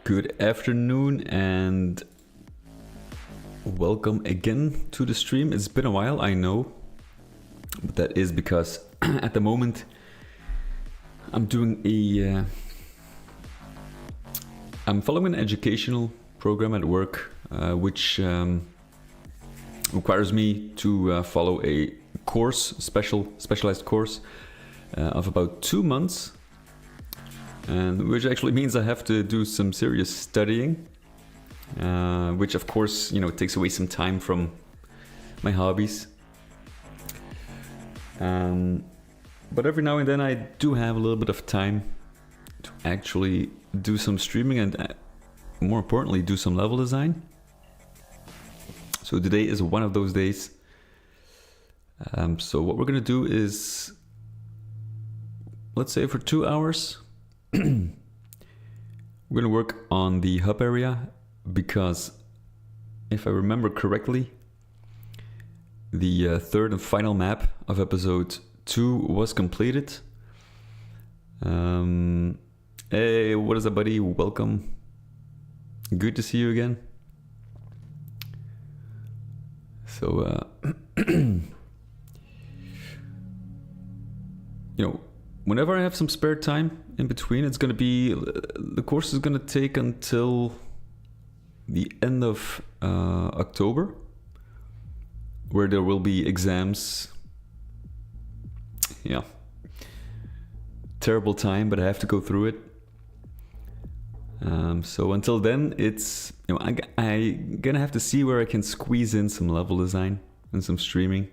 Good afternoon and welcome again to the stream. It's been a while, I know, but that is because at the moment I'm doing I'm following an educational program at work, which requires me to follow a course, specialized course of about 2 months. And which actually means I have to do some serious studying, which of course, you know, takes away some time from my hobbies. But every now and then I do have a little bit of time to actually do some streaming and more importantly, do some level design. So today is one of those days. So what we're gonna do is, let's say for 2 hours, we're gonna work on the hub area, because if I remember correctly, the third and final map of episode 2 was completed. Hey, what is up, buddy? Welcome. Good to see you again. So, you know, whenever I have some spare time in between, it's gonna be, the course is gonna take until the end of October, where there will be exams. Yeah, terrible time, but I have to go through it. So until then, it's, you know, I'm gonna have to see where I can squeeze in some level design and some streaming.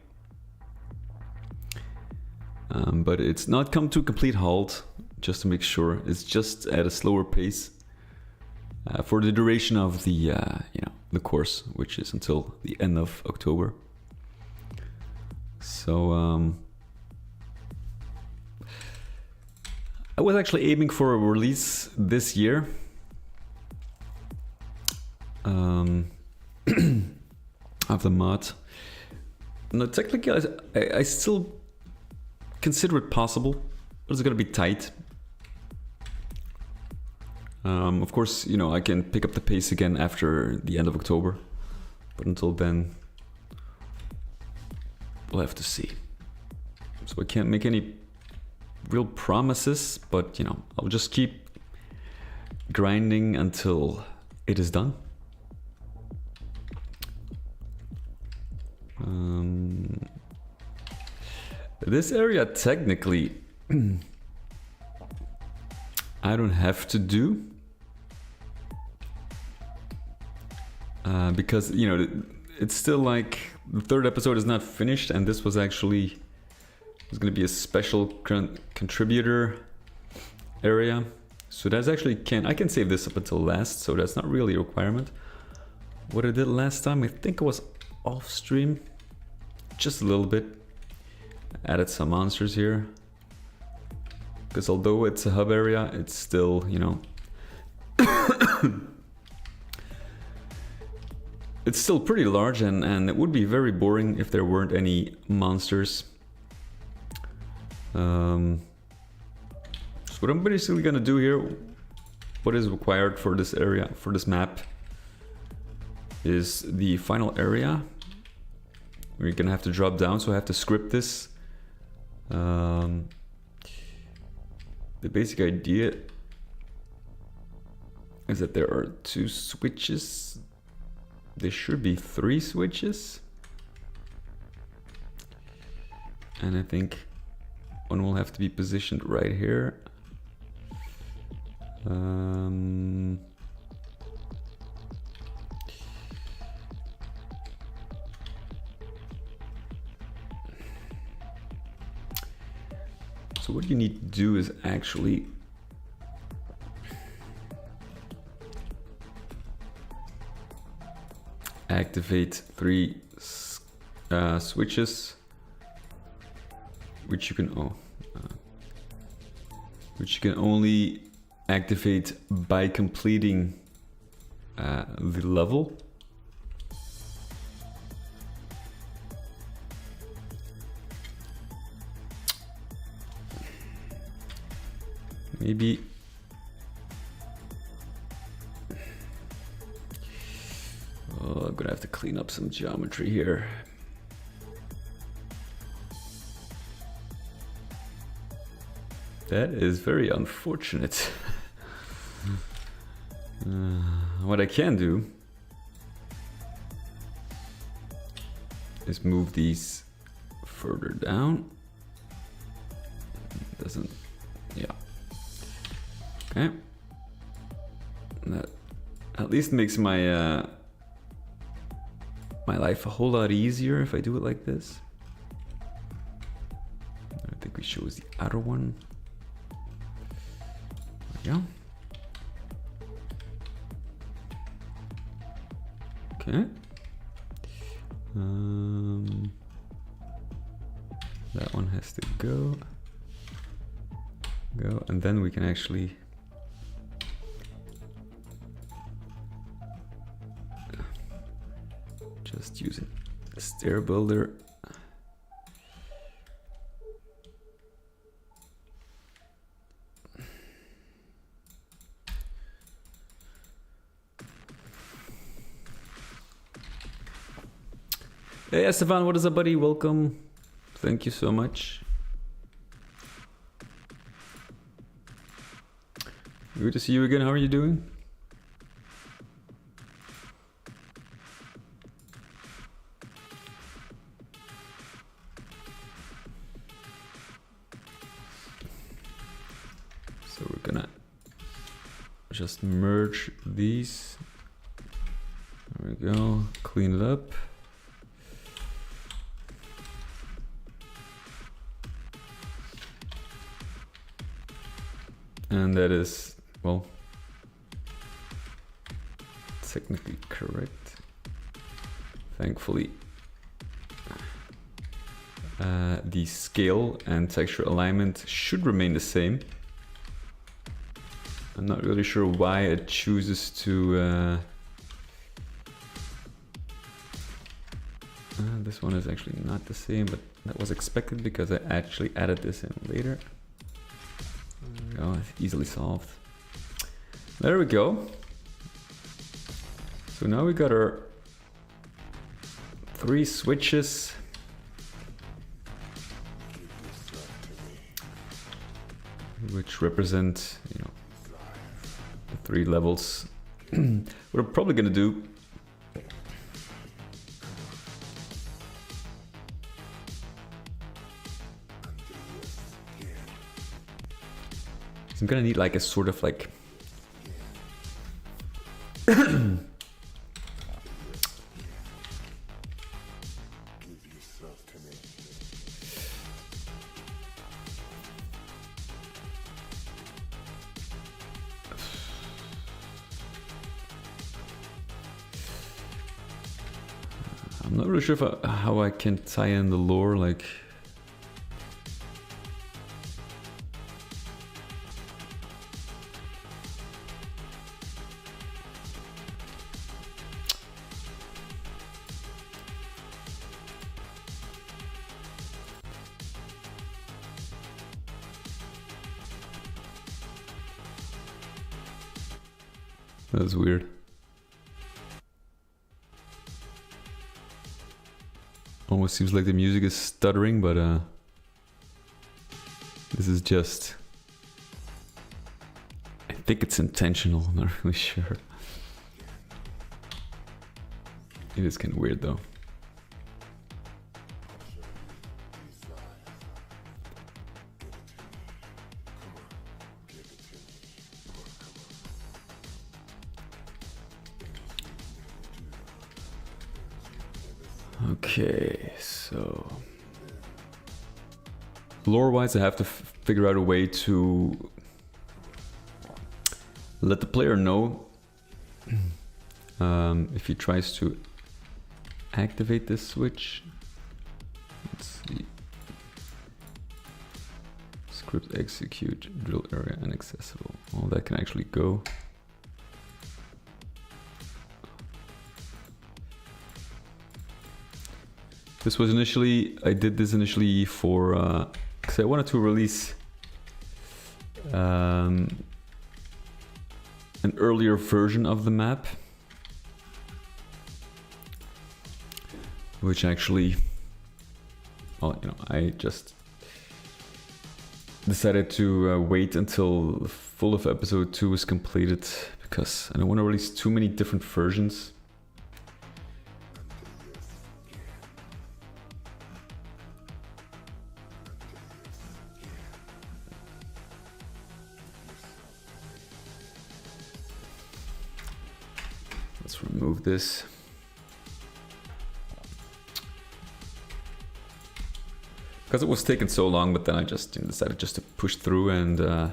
But it's not come to a complete halt, just to make sure. It's just at a slower pace for the duration of the you know, the course, which is until the end of October. So I was actually aiming for a release this year. Of the mod. No, technically I still consider it possible, but it's gonna be tight. Of course, you know, I can pick up the pace again after the end of October, but until then, we'll have to see. So I can't make any real promises, but you know, I'll just keep grinding until it is done. This area technically I don't have to do, because, you know, it's still like the third episode is not finished, and this was actually, it's going to be a special contributor area. So that's actually, I can save this up until last, so that's not really a requirement. What I did last time, I think I was off stream just a little bit. Added some monsters here, because although it's a hub area, it's still, you know, it's still pretty large, and it would be very boring if there weren't any monsters. So what I'm basically gonna do here, what is required for this area, for this map, is the final area. We're gonna have to drop down, so I have to script this. The basic idea is that there are 2 switches. There should be 3 switches. And I think one will have to be positioned right here. So what you need to do is actually activate 3 switches, which you can only activate by completing the level. Maybe have to clean up some geometry here. That is very unfortunate. What I can do is move these further down. Doesn't, yeah. Okay. That at least makes my my life a whole lot easier if I do it like this. I think we chose the other one. There we go. Okay. That one has to go, and then we can actually just use a stair builder. Hey Esteban, what is up, buddy? Welcome. Thank you so much. Good to see you again. How are you doing? So we're gonna just merge these. There we go. Clean it up. And that is, well, technically correct. Thankfully, the scale and texture alignment should remain the same. I'm not really sure why it chooses to... this one is actually not the same, but that was expected because I actually added this in later. Oh, easily solved. There we go. So now we got our 3 switches. Which represent, you know, the 3 levels. What I'm probably gonna do I'm gonna need like a sort of like I'm not really sure if how I can tie in the lore, like that's weird. Almost seems like the music is stuttering, but this is just... I think it's intentional, I'm not really sure. It is kind of weird though. Okay, so lore-wise, I have to figure out a way to let the player know if he tries to activate this switch. Let's see. Script execute, drill area inaccessible. Well, that can actually go. This was initially, I did this initially for, because I wanted to release an earlier version of the map. which actually, well, you know, I just decided to wait until full of episode 2 is completed because I don't want to release too many different versions. Let's remove this. Because it was taking so long, but then I just decided just to push through and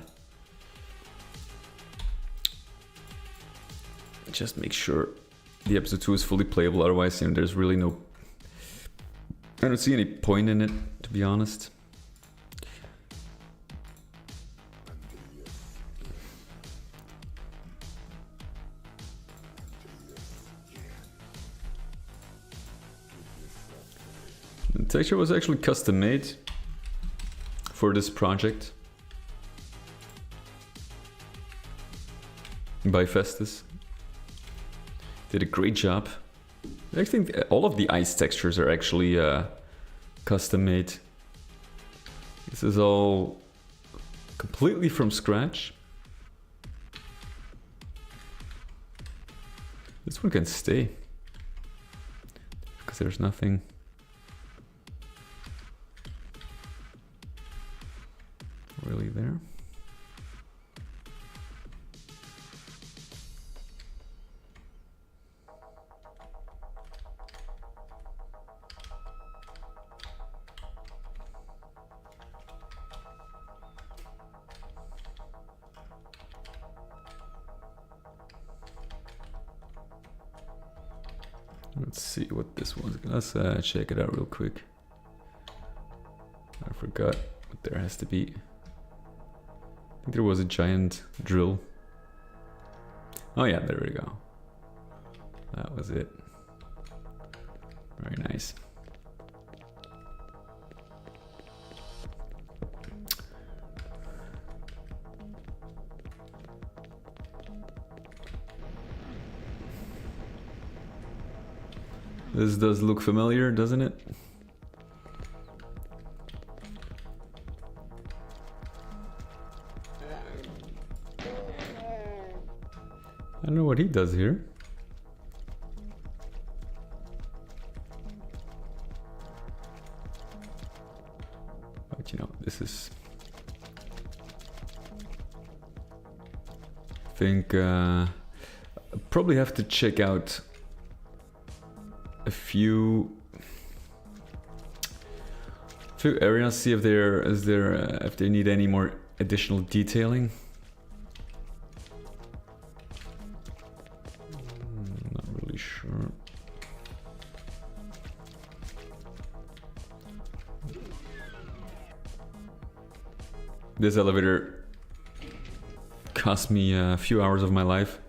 just make sure the episode 2 is fully playable. Otherwise, you know, there's really no... I don't see any point in it, to be honest. The texture was actually custom made for this project by Festus. Did a great job. I think all of the ice textures are actually custom made. This is all completely from scratch. This one can stay because there's nothing. Really there. Let's see what this one's. Let's check it out real quick. I forgot what there has to be. I think there was a giant drill. Oh yeah, there we go. That was it. Very nice. This does look familiar, doesn't it? I don't know what he does here. But you know, this is... I think I probably have to check out a few areas, see if if they need any more additional detailing. Not really sure. This elevator cost me a few hours of my life.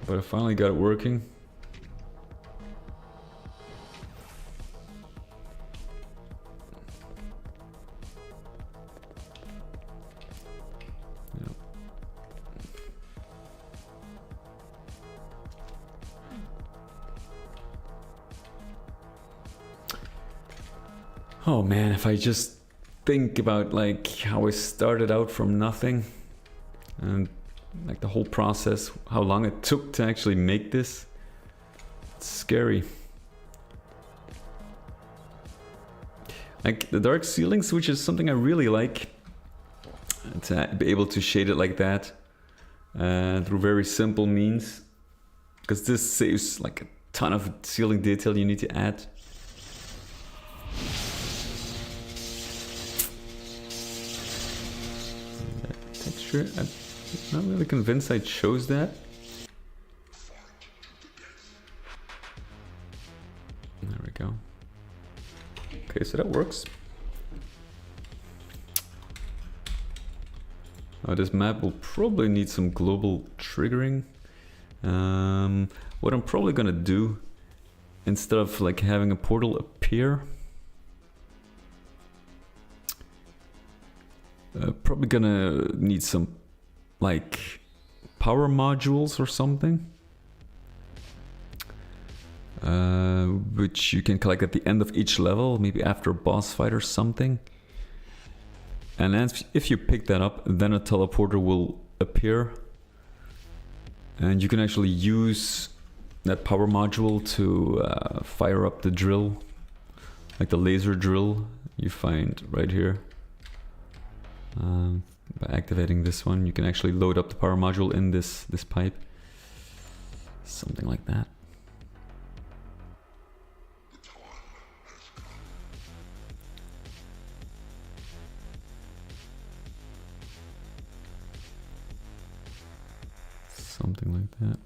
But I finally got it working. Yeah. Oh man, if I just think about like how I started out from nothing and like the whole process, how long it took to actually make this. It's scary. Like the dark ceilings, which is something I really like. To be able to shade it like that through very simple means. Because this saves like a ton of ceiling detail you need to add. That texture, I'm not really convinced I chose that. There we go. Okay, so that works. This map will probably need some global triggering. What I'm probably gonna do, instead of like having a portal appear, probably gonna need some like power modules or something. which you can collect at the end of each level, maybe after a boss fight or something. And if you pick that up, then a teleporter will appear. And you can actually use that power module to fire up the drill, like the laser drill you find right here. By activating this one, you can actually load up the power module in this pipe. Something like that. Something like that.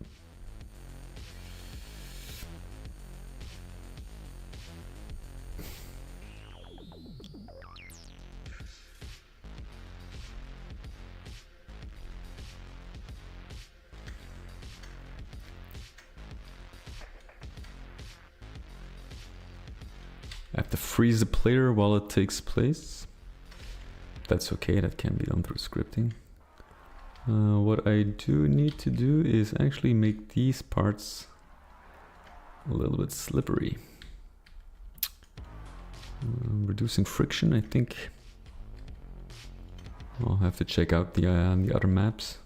I have to freeze the player while it takes place. That's okay, that can be done through scripting. What I do need to do is actually make these parts a little bit slippery. Reducing friction, I think. I'll have to check out the other maps.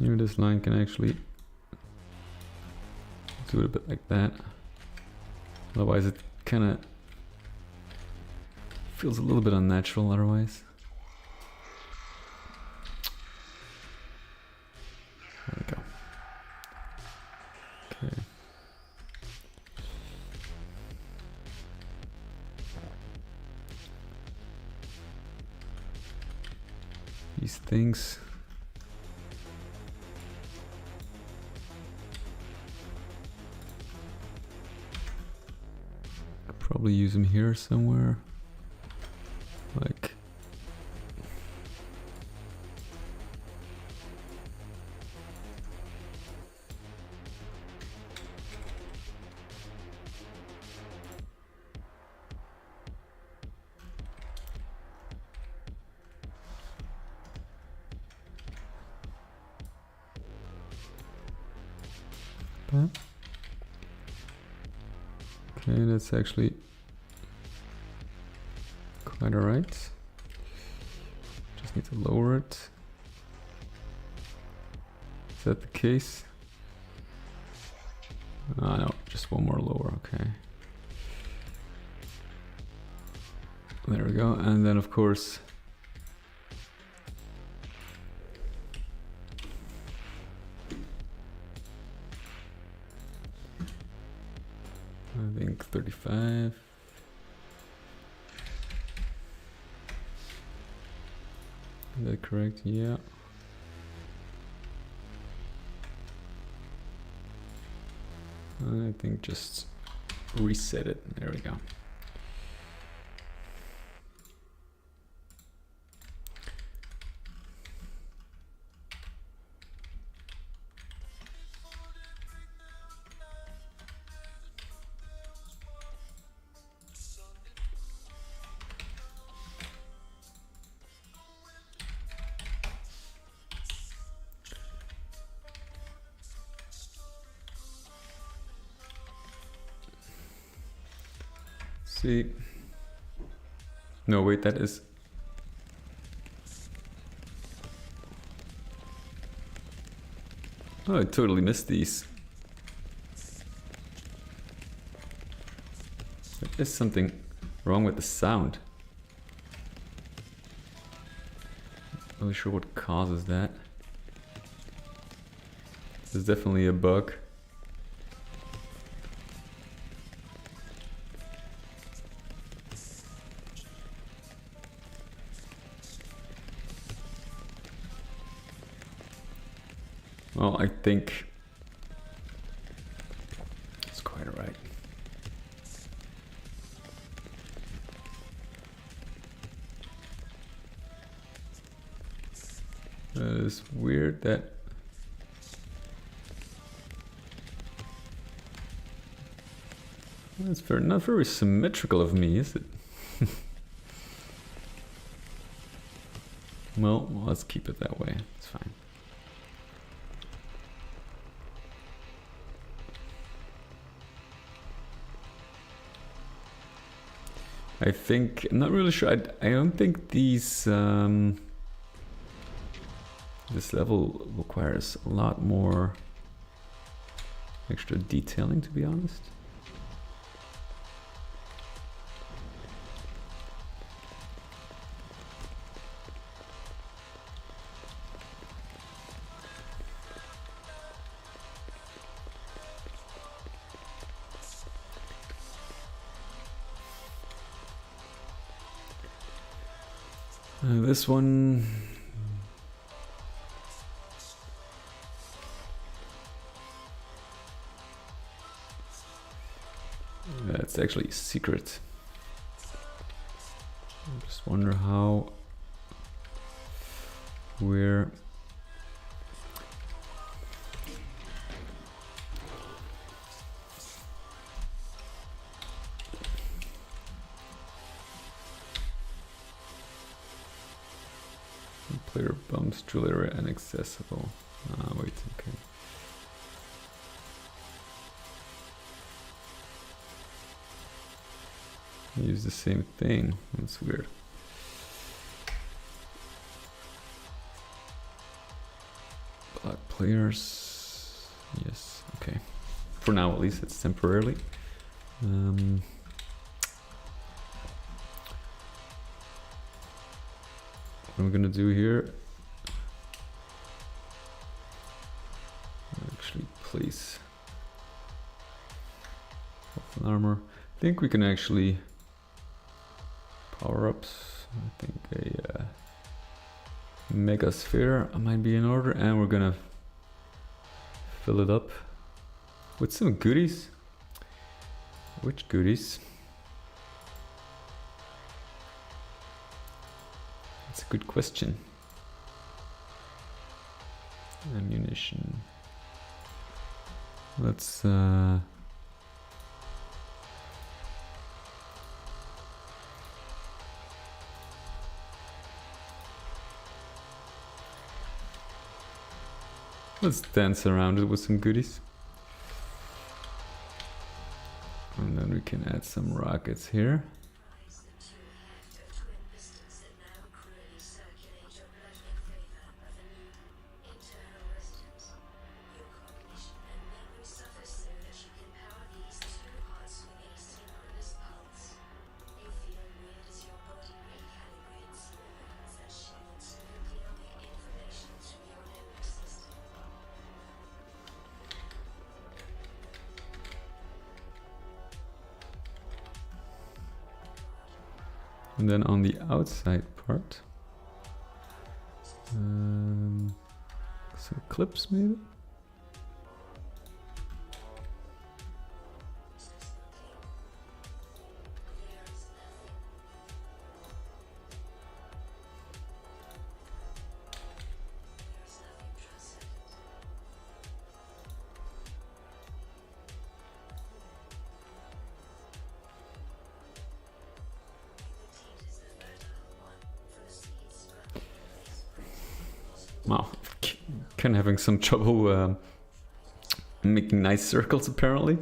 Here, this line can actually do it a bit like that. Otherwise, it kind of feels a little bit unnatural. Otherwise, there we go. Okay. These things. Probably use them here somewhere, like that. Okay, that's actually quite alright. Just need to lower it. Is that the case? Ah, no, just one more lower, okay. There we go, and then of course I think 35. Is that correct? Yeah. I think just reset it. There we go. See, no wait, that is, oh, I totally missed these. There is something wrong with the sound. Not really sure what causes that. There's definitely a bug. Well, I think it's quite alright. It's weird that That's not very symmetrical of me, is it? Well, let's keep it that way. It's fine. I think, I'm not really sure. I don't think these this level requires a lot more extra detailing, to be honest. This one, it's actually secret. I just wonder how we're player bumps jewelry inaccessible. Ah, wait, okay. Use the same thing. That's weird. Block players. Yes, okay. For now, at least, it's temporarily. What I'm gonna do here, actually place health and armor. I think we can actually power ups. I think a mega sphere might be in order, and we're gonna fill it up with some goodies. Which goodies? That's a good question. Ammunition. Let's dance around it with some goodies. And then we can add some rockets here. And then on the outside part, some clips maybe? Wow, kind of having some trouble making nice circles apparently.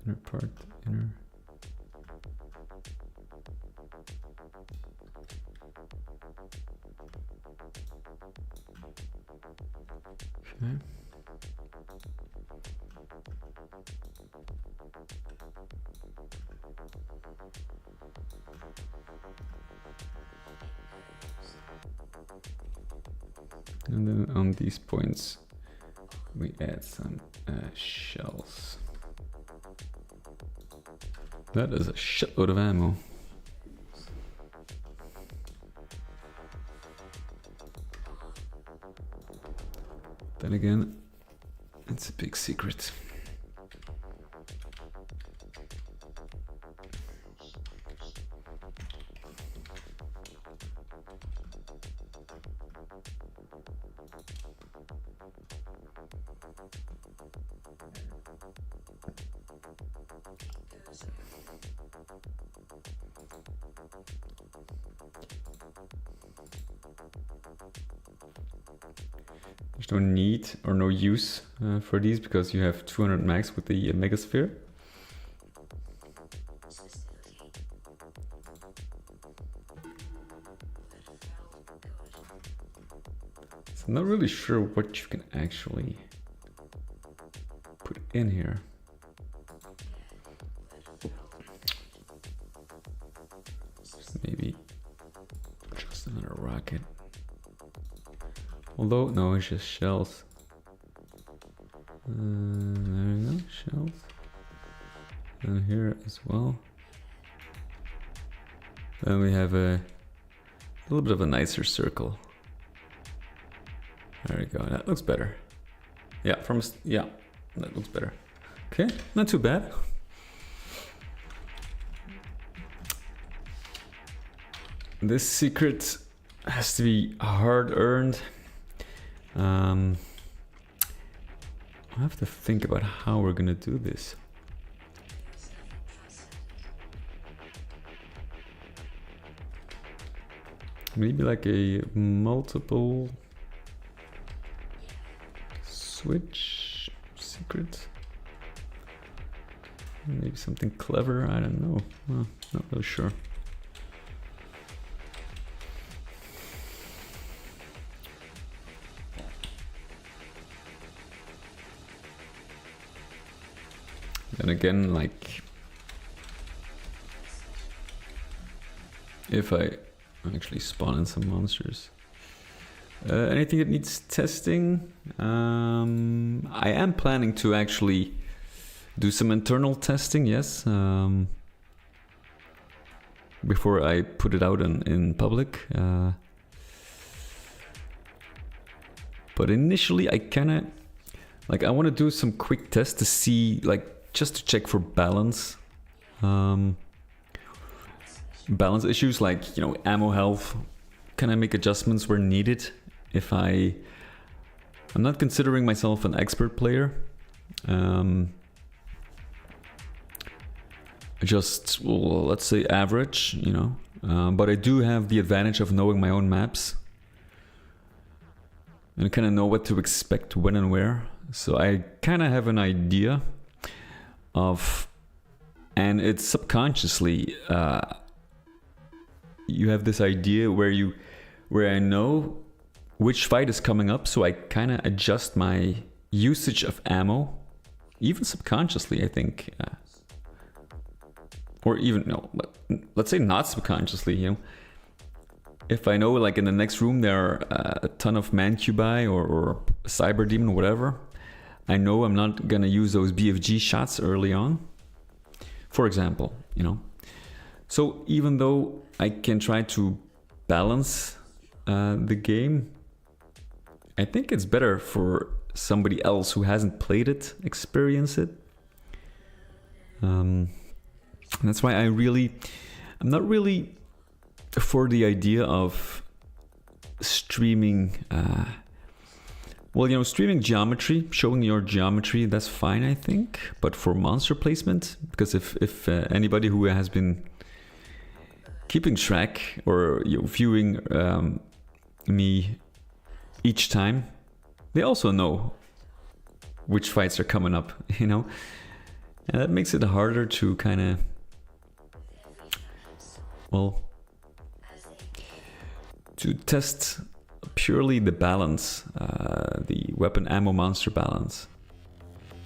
Inner part, inner. Okay. And then on these points, we add some shells. That is a shitload of ammo. Then again, it's a big secret. There's no need or no use for these because you have 200 max with the Megasphere. So I'm not really sure what you can actually put in here. Maybe just another rocket. Although, no, it's just shells. There we go, shells. And here as well. Then we have a little bit of a nicer circle. There we go, that looks better. Yeah, yeah, that looks better. Okay, not too bad. This secret has to be hard earned. I have to think about how we're gonna do this. Maybe like a multiple switch secret. Maybe something clever, I don't know. Well, not really sure. Then again, like, if I actually spawn in some monsters. Anything that needs testing? I am planning to actually do some internal testing, yes. Before I put it out in public. But initially I kinda, like, I want to do some quick tests to see, like, just to check for balance. Balance issues like, you know, ammo health. Can I make adjustments where needed? If I'm not considering myself an expert player. Just, well, let's say average, you know. But I do have the advantage of knowing my own maps. And I kind of know what to expect when and where. So I kind of have an idea of, and it's subconsciously, you have this idea where I know which fight is coming up, so I kind of adjust my usage of ammo, even subconsciously, I think, or even, no, let's say not subconsciously, you know. If I know, like, in the next room there are a ton of Mancubi or Cyber Demon, whatever, I know I'm not gonna use those BFG shots early on, for example, you know. So even though I can try to balance the game, I think it's better for somebody else who hasn't played it, experience it. That's why I'm not really for the idea of streaming, well, you know, streaming geometry, showing your geometry, that's fine, I think. But for monster placement, because if anybody who has been keeping track or, you know, viewing me each time, they also know which fights are coming up, you know. And that makes it harder to kind of, well, to test purely the balance, the weapon ammo monster balance.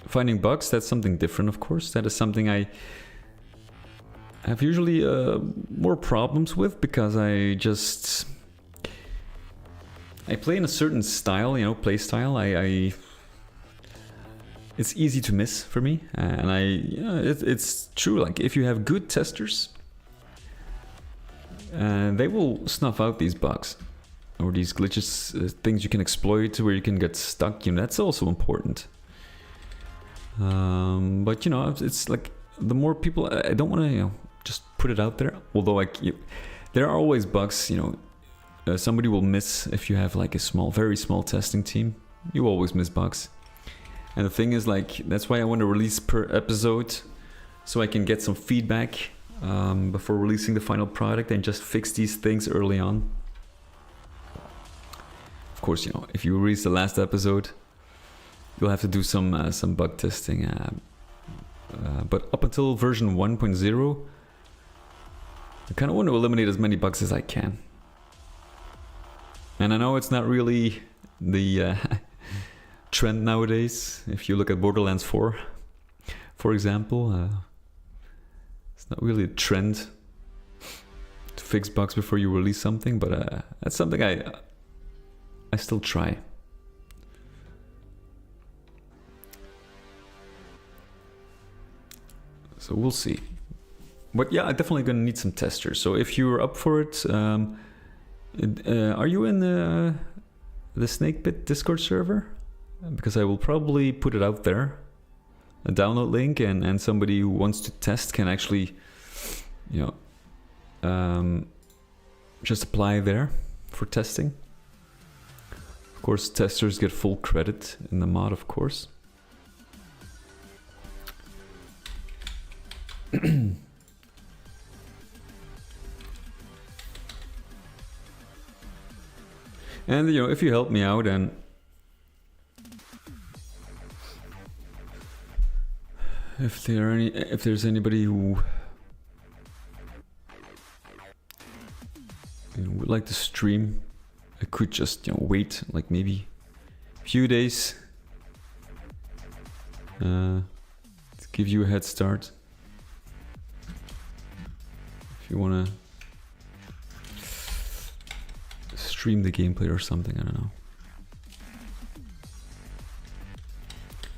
Finding bugs, that's something different, of course. That is something I have usually more problems with, because I play in a certain style, you know, play style. It's easy to miss for me, and it's true. Like, if you have good testers, they will snuff out these bugs. or these glitches, things you can exploit where you can get stuck, you know, that's also important. But you know, it's like the more people, I don't want to, you know, just put it out there. Although like there are always bugs, you know, somebody will miss if you have like a small, very small testing team. You always miss bugs. And the thing is, like, that's why I want to release per episode, so I can get some feedback before releasing the final product and just fix these things early on. Of course, you know, if you release the last episode, you'll have to do some bug testing. But up until version 1.0, I kind of want to eliminate as many bugs as I can. And I know it's not really the trend nowadays. If you look at Borderlands 4, for example, it's not really a trend to fix bugs before you release something, but that's something I still try. So we'll see. But yeah, I'm definitely gonna need some testers. So if you're up for it, are you in the Snakebit Discord server? Because I will probably put it out there, a download link, and somebody who wants to test can actually, you know, just apply there for testing. Of course, testers get full credit in the mod, of course. And you know, if you help me out, and if there's anybody who, you know, would like to stream, I could just, you know, wait like maybe a few days to give you a head start. If you wanna stream the gameplay or something, I don't know.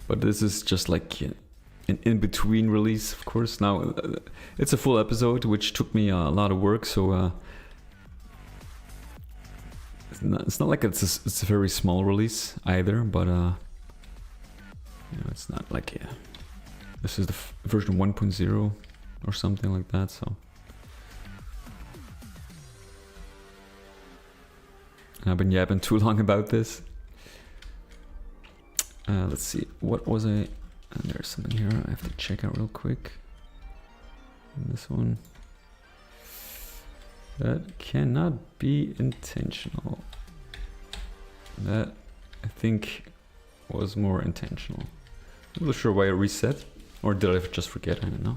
But this is just like an in-between release, of course. Now it's a full episode, which took me a lot of work, so it's not like it's a very small release either, but you know, it's not like this is the version 1.0 or something like that, so. I've been yapping too long about this. Let's see, what was I... there's something here I have to check out real quick. And this one. That cannot be intentional. That, I think, was more intentional. I'm not sure why I reset. Or did I just forget? I don't know.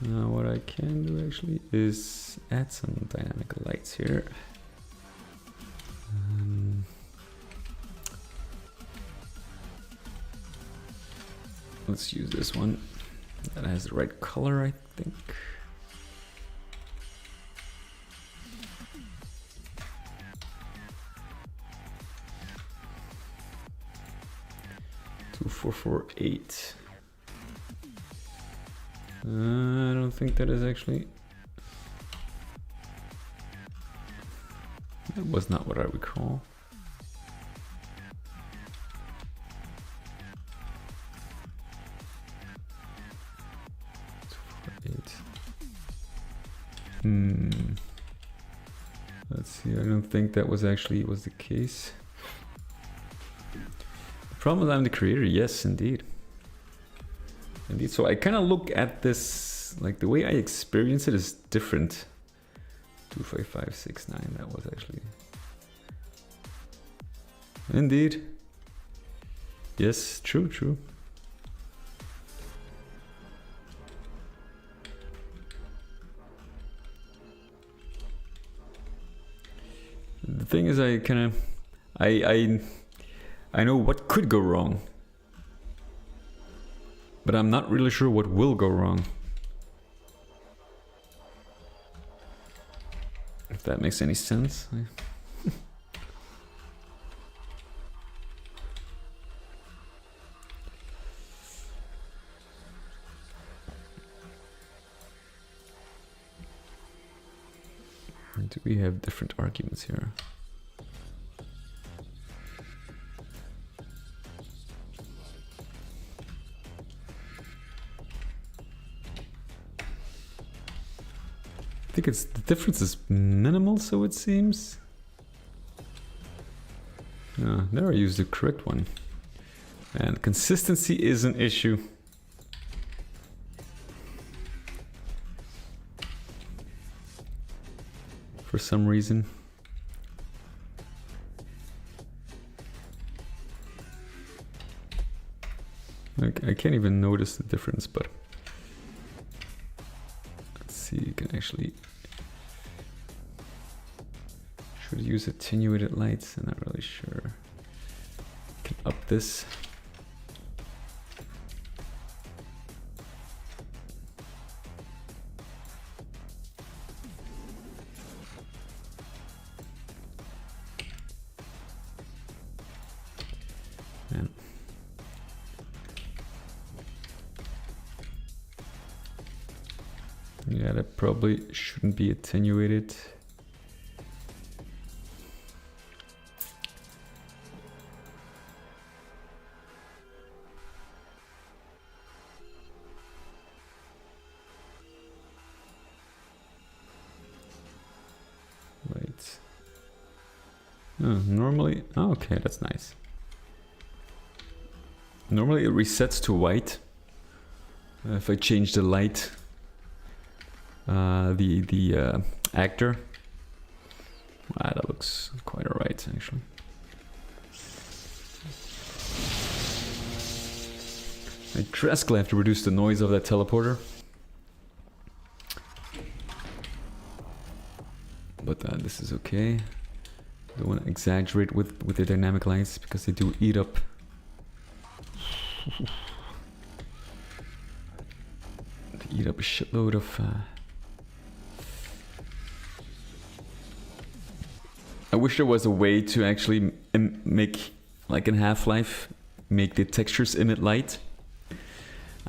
Now what I can do actually is add some dynamic lights here. Let's use this one that has the right color, I think. Two, 4, 4, 8. I don't think that is actually... That was not what I recall. Let's see, I don't think that was the case. The problem is I'm the creator, yes, indeed. Indeed, so I kind of look at this, like the way I experience it is different. 25569, that was actually... Indeed. Yes, true, true. The thing is, I kind of... I know what could go wrong. But I'm not really sure what will go wrong. If that makes any sense. Or do we have different arguments here? I think it's the difference is minimal, so it seems. There I used the correct one. And consistency is an issue. For some reason. I can't even notice the difference, but let's see, you can actually should use attenuated lights. I'm not really sure. Can up this. Yeah, that probably shouldn't be attenuated. Right. Normally, okay, that's nice. Normally it resets to white. If I change the light, the actor. That looks quite alright, actually. I drastically have to reduce the noise of that teleporter. But this is okay. Don't want to exaggerate with the dynamic lights because they do eat up. They eat up a shitload of. I wish there was a way to actually make, like in Half-Life, make the textures emit light.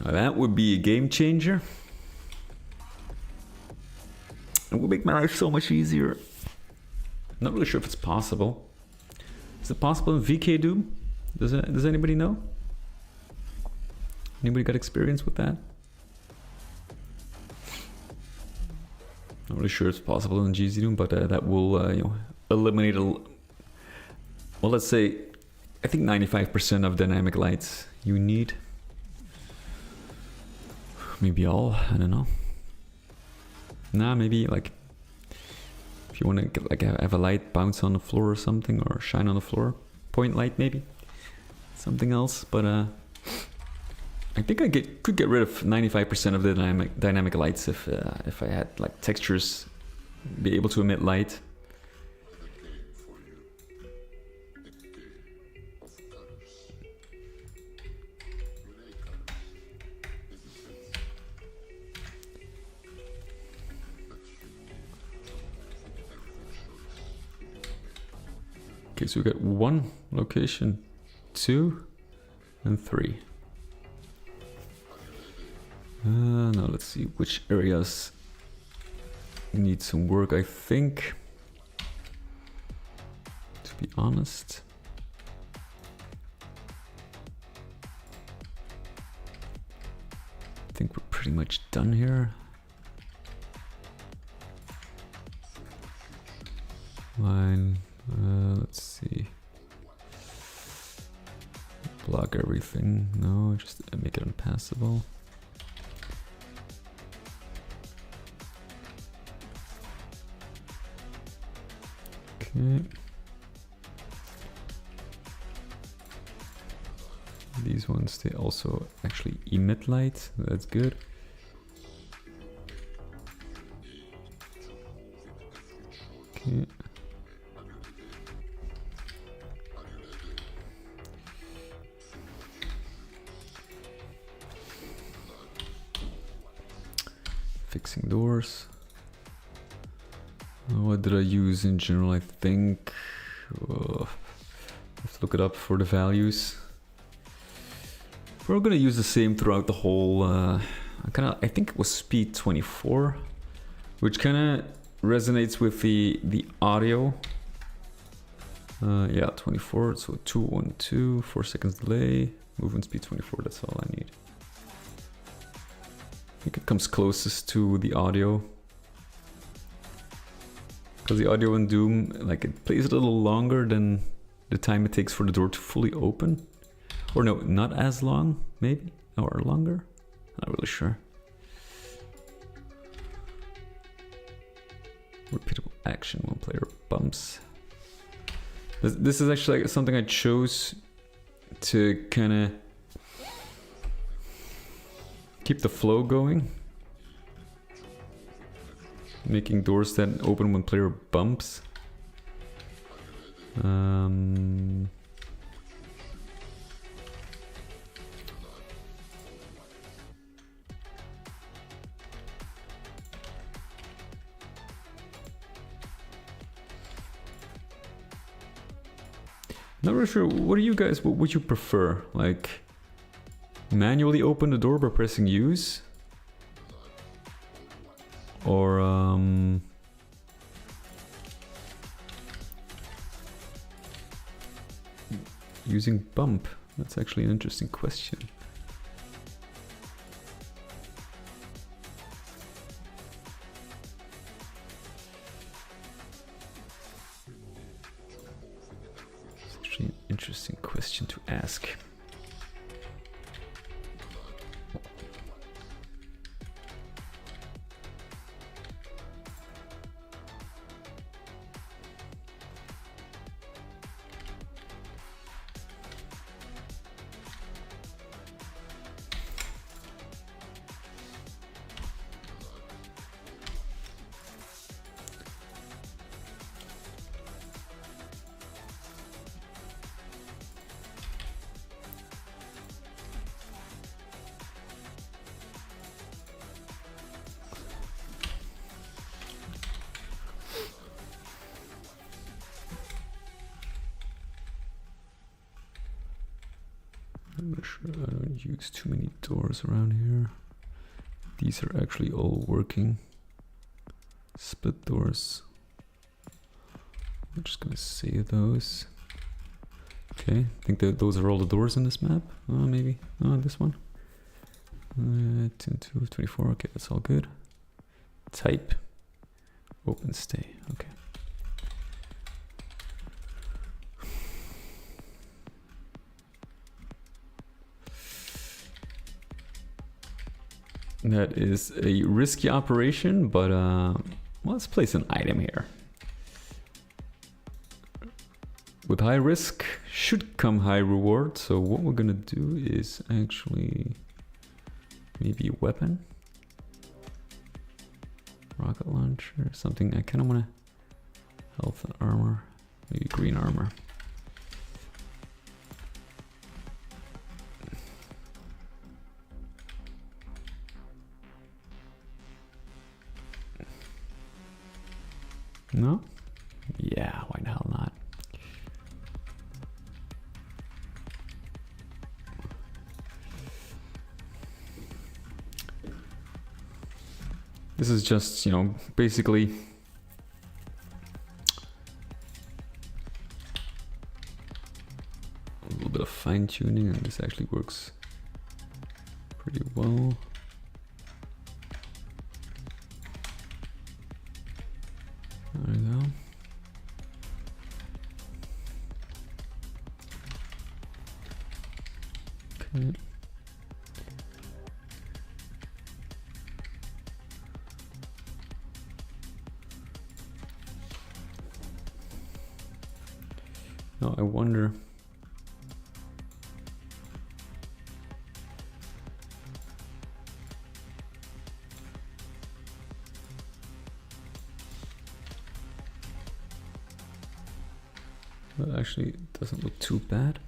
Now that would be a game changer. It would make my life so much easier. I'm not really sure if it's possible. Is it possible in GZdoom? Does anybody know? Anybody got experience with that? Not really sure it's possible in GZdoom, but that will you know, eliminate well, let's say I think 95% of dynamic lights you need. Maybe all, I don't know. Nah, maybe like if you want to get, like have a light bounce on the floor or something, or shine on the floor, point light maybe, something else. But I think I could get rid of 95% of the dynamic lights if I had like textures be able to emit light. Okay, so we got 1 location, 2, and 3. Now let's see which areas need some work. I think, to be honest, I think we're pretty much done here. Line. Let's see. Block everything. No, just make it unpassable. Okay. These ones, they also actually emit light. That's good. Okay. Fixing doors. What did I use in general? I think I have to look it up for the values. We're gonna use the same throughout the whole. I think it was speed 24, which kind of resonates with the audio. Yeah, 24, so 212, 4 seconds delay, movement speed 24, that's all I need. I think it comes closest to the audio. Because the audio in Doom, like, it plays a little longer than the time it takes for the door to fully open. Or no, not as long, maybe, or longer, not really sure. Repeatable action, one player bumps. This is actually like something I chose to kind of keep the flow going. Making doors that open when player bumps. Not really sure. What do you guys? What would you prefer? Like manually open the door by pressing use, or using bump? That's actually an interesting question. Interesting question to ask. I'm not sure, I don't use too many doors around here. These are actually all working. Split doors. I'm just gonna save those. Okay, I think that those are all the doors in this map. Maybe. This one. 10 to 24, okay, that's all good. Type. Open stay, okay. That is a risky operation, but let's place an item here. With high risk should come high reward, so what we're gonna do is actually maybe a weapon, rocket launcher, something I kind of want to health and armor, maybe green armor. No? Yeah, why the hell not? This is just, you know, basically a little bit of fine tuning, and this actually works pretty well. There we go. Okay. Now I wonder. That actually doesn't look too bad.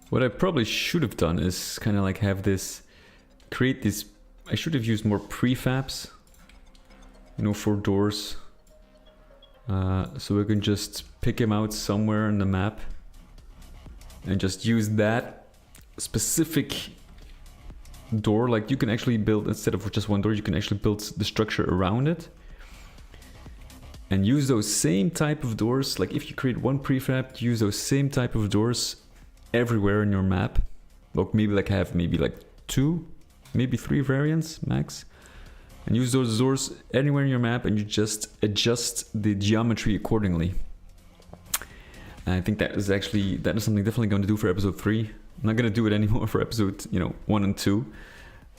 What I probably should have done is kind of like have this, create this, I should have used more prefabs, you know, for doors. So we can just pick him out somewhere in the map and just use that specific door, like you can actually build, instead of just one door, you can actually build the structure around it. And use those same type of doors, like if you create one prefab, use those same type of doors everywhere in your map. Look, maybe like have maybe like 2, maybe 3 variants max. And use those doors anywhere in your map, and you just adjust the geometry accordingly. And I think that is something definitely going to do for episode 3. I'm not going to do it anymore for episode 1 and 2.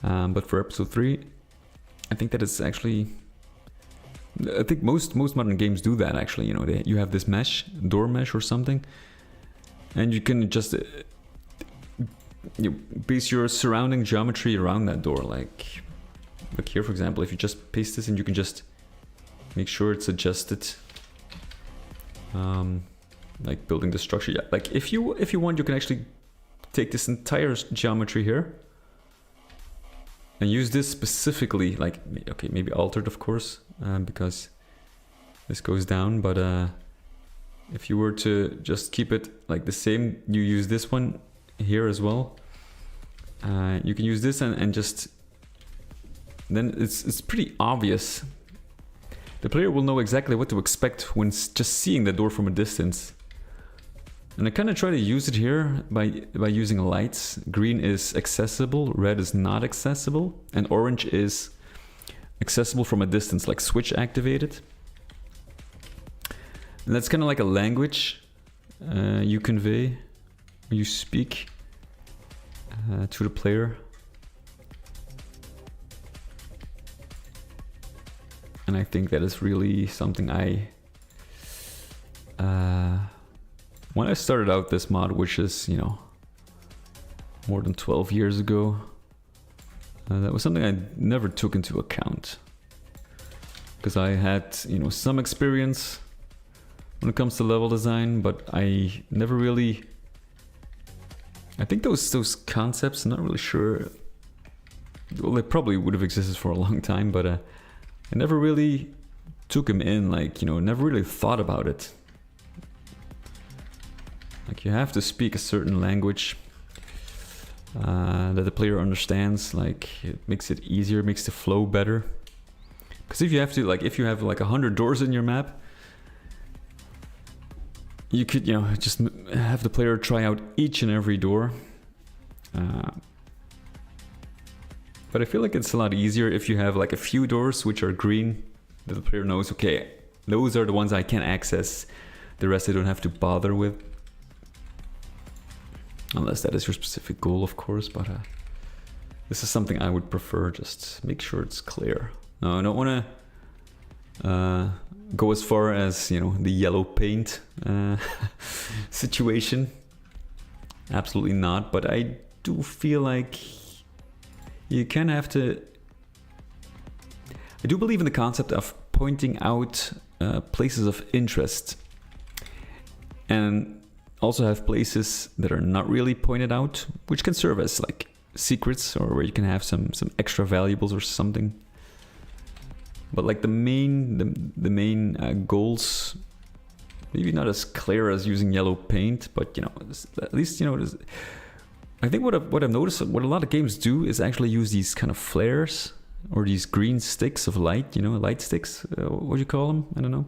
But for episode 3, I think that is actually... I think most modern games do that actually. You have this mesh, door mesh or something, and you can just base your surrounding geometry around that door. Like here, for example, if you just paste this, and you can just make sure it's adjusted. Like building the structure. Yeah, like if you want, you can actually take this entire geometry here and use this specifically. Like, okay, maybe altered, of course. Because this goes down, but if you were to just keep it like the same, you use this one here as well. You can use this and just then it's pretty obvious. The player will know exactly what to expect when just seeing the door from a distance. And I kind of try to use it here by using lights. Green is accessible, red is not accessible, and orange is accessible from a distance, like switch activated. And that's kind of like a language you convey, you speak to the player. And I think that is really something when I started out this mod, which is, more than 12 years ago, that was something I never took into account, because I had, some experience when it comes to level design, but I never really. I think those concepts, I'm not really sure. Well, they probably would have existed for a long time, but I never really took them in. Like, never really thought about it. Like, you have to speak a certain language that the player understands. Like, it makes it easier, makes the flow better. Because if you have 100 doors in your map, you could just have the player try out each and every door. But I feel like it's a lot easier if you have like a few doors which are green, that the player knows, okay, those are the ones I can access, the rest I don't have to bother with. Unless that is your specific goal, of course, but this is something I would prefer. Just make sure it's clear. No, I don't want to go as far as, the yellow paint situation. Absolutely not, but I do feel like you kind of have to... I do believe in the concept of pointing out places of interest. And also have places that are not really pointed out, which can serve as like secrets, or where you can have some extra valuables or something. But like the main goals, maybe not as clear as using yellow paint, but at least I think what I've noticed, what a lot of games do is actually use these kind of flares or these green sticks of light, light sticks. What do you call them? I don't know.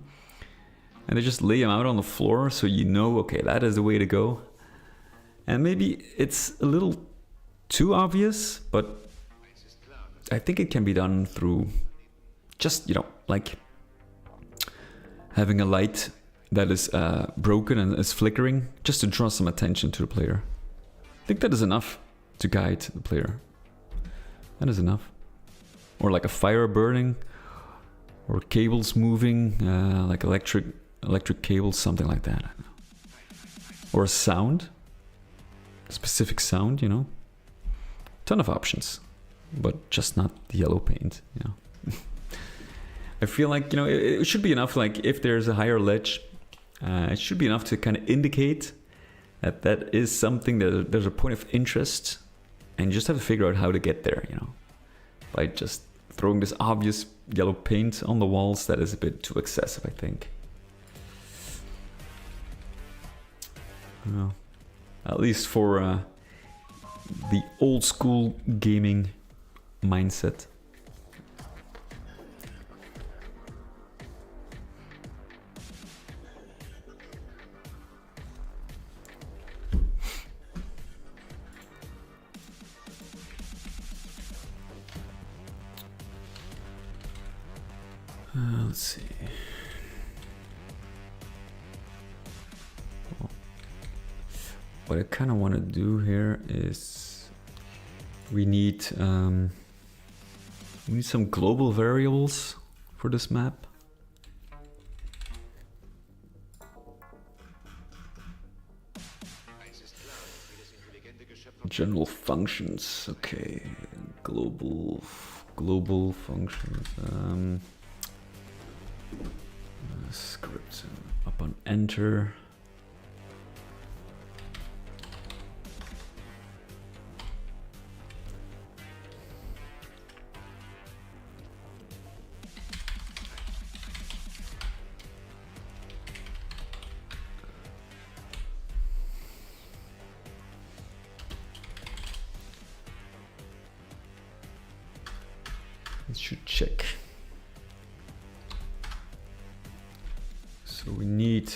And they just lay them out on the floor, so okay, that is the way to go. And maybe it's a little too obvious, but I think it can be done through just, like having a light that is broken and is flickering, just to draw some attention to the player. I think that is enough to guide the player. That is enough. Or like a fire burning, or cables moving, like electric cables, something like that. Or a sound, a specific sound, ton of options, but just not the yellow paint. I feel like it should be enough. Like if there's a higher ledge, it should be enough to kind of indicate that is something that there's a point of interest, and you just have to figure out how to get there. By just throwing this obvious yellow paint on the walls, that is a bit too excessive, I think. Well, at least for the old school gaming mindset. Let's see. What I kind of want to do here is we need some global variables for this map. General functions, okay. Global functions. Script up on enter. It should check. So we need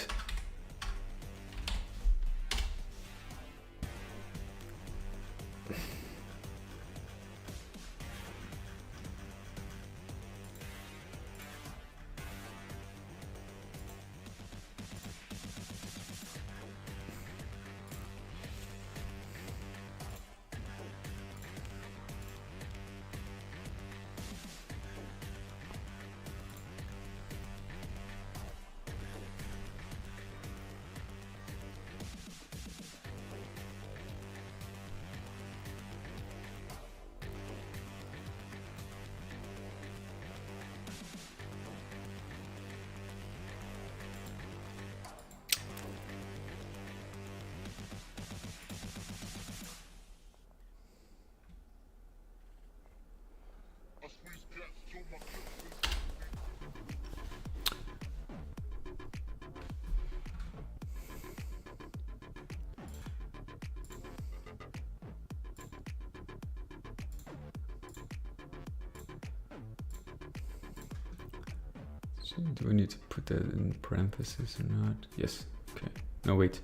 do we need to put that in parentheses or not? Yes. Okay. No, wait.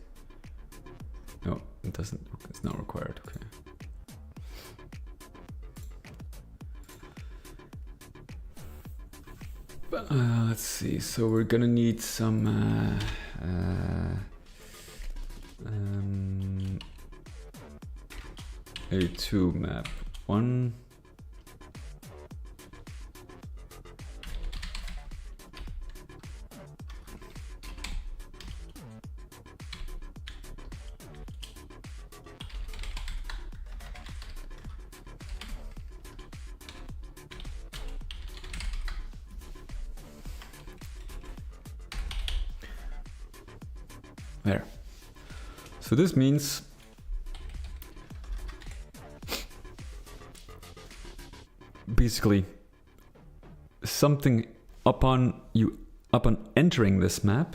No, it doesn't. It's not required. Okay. Let's see. So we're gonna need some A2 map 1. There. So this means basically something upon entering this map,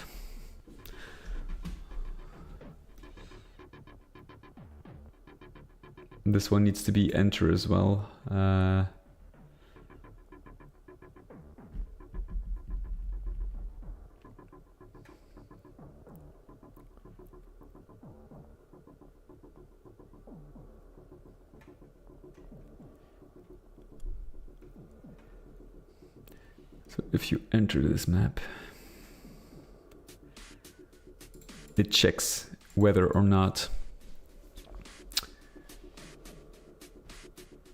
this one needs to be enter as well. So if you enter this map, it checks whether or not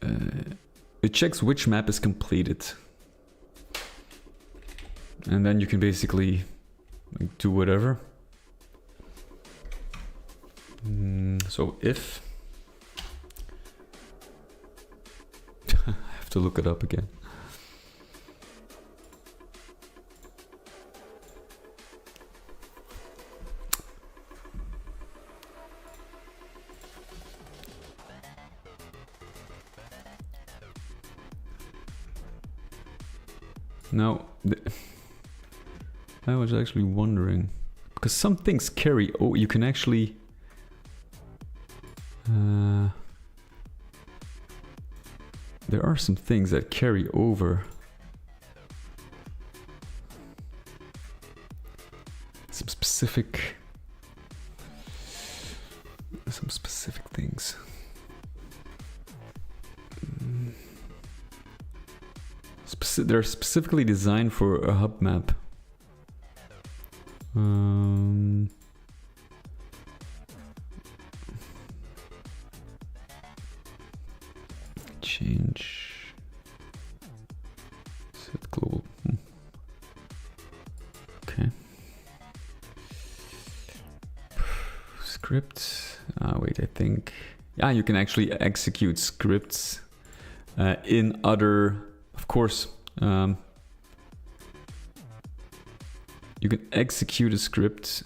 it checks which map is completed, and then you can basically do whatever. So if I have to look it up again. Now, I was actually wondering, because some things carry, you can actually, there are some things that carry over. Some specific things. They're specifically designed for a hub map. Change set global. Okay. Script. Wait, I think. Yeah, you can actually execute scripts in other. Of course, you can execute a script.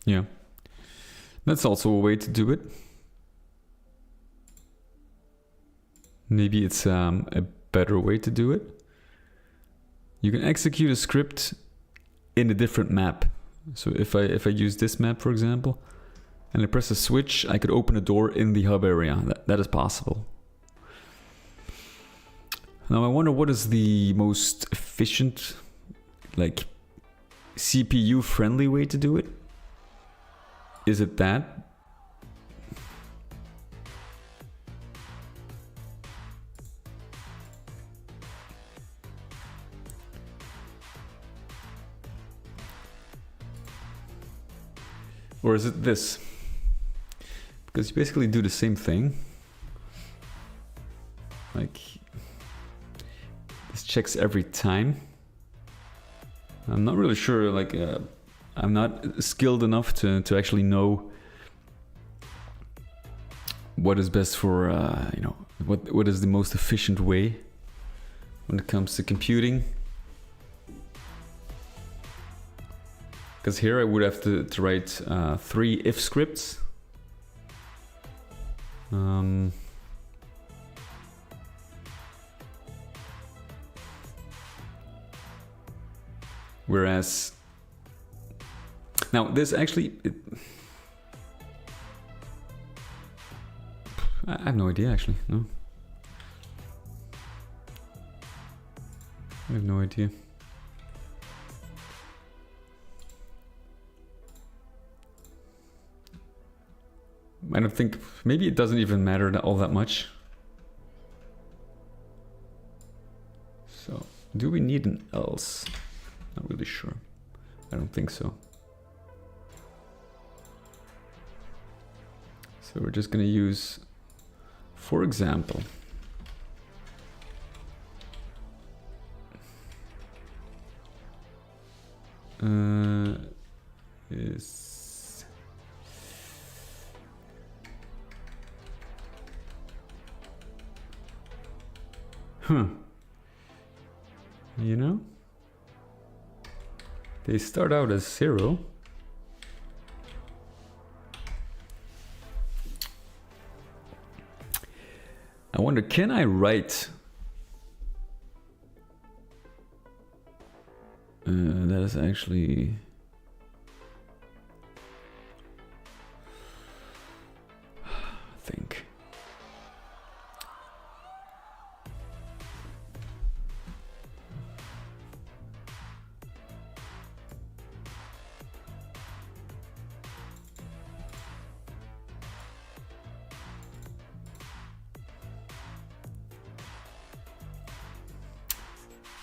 Yeah, that's also a way to do it. Maybe it's a better way to do it. You can execute a script in a different map. So if I use this map, for example, and I press a switch, I could open a door in the hub area. That is possible. Now I wonder what is the most efficient, like CPU friendly way to do it? Is it that? Or is it this? Because you basically do the same thing. Like, this checks every time. I'm not really sure, like, I'm not skilled enough to actually know what is best for, you know, what is the most efficient way when it comes to computing. Because here I would have to write 3 if scripts. Whereas now this actually, I have no idea actually. No, I have no idea. I don't think, maybe it doesn't even matter all that much. So, do we need an else? Not really sure. I don't think so. So we're just gonna use, for example, is you know, they start out as 0. I wonder, can I write that is actually think.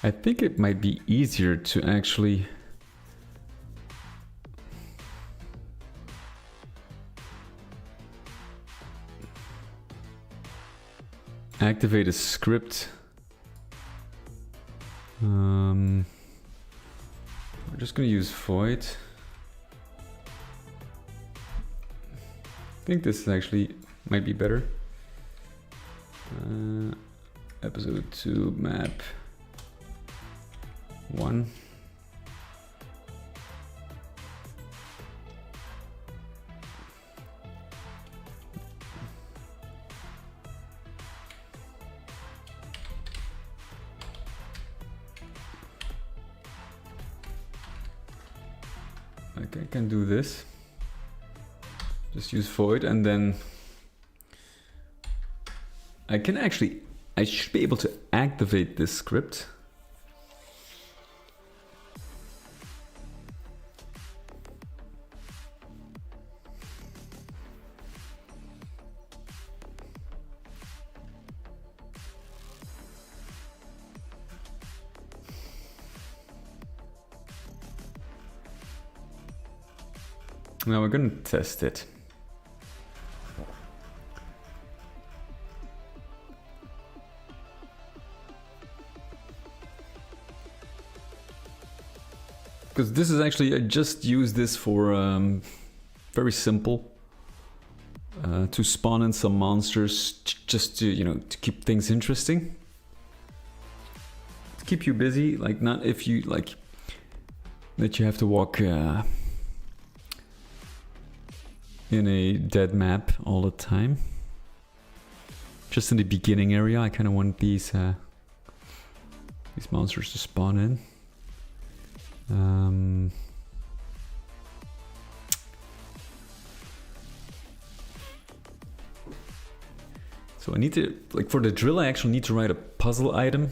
I think it might be easier to actually activate a script. We're just going to use void. I think this actually might be better. Episode 2 map 1. Like I can do this. Just use void, and then I should be able to activate this script. Now we're gonna test it. Because this is actually, I just use this for very simple to spawn in some monsters, just to, you know, to keep things interesting, to keep you busy. Like, not if you like that you have to walk in a dead map all the time. Just in the beginning area, I kind of want these monsters to spawn in. So I need to, like, for the drill, I actually need to write a puzzle item.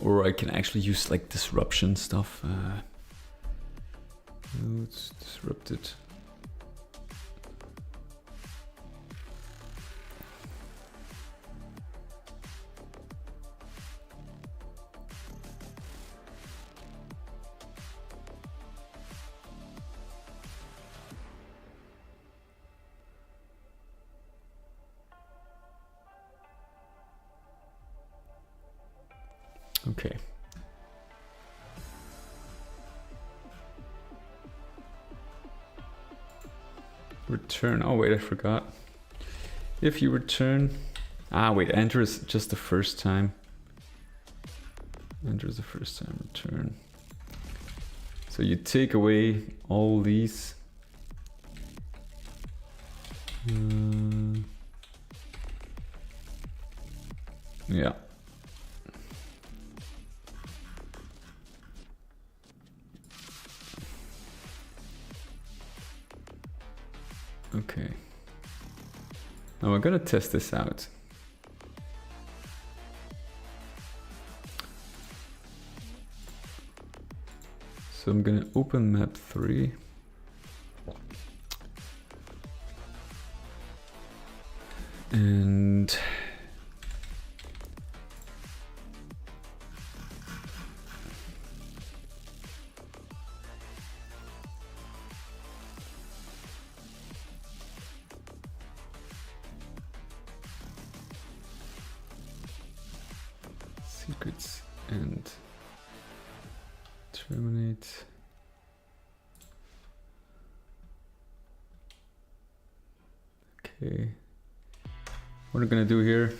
Or I can actually use like disruption stuff. It's disrupted. Okay. Return. Oh wait, I forgot. If you return... Ah wait, enter is just the first time. Enter is the first time, return. So you take away all these. Yeah. Okay. Now we're gonna test this out. So I'm gonna open map 3. And secrets and terminate. Okay, what are we gonna do here?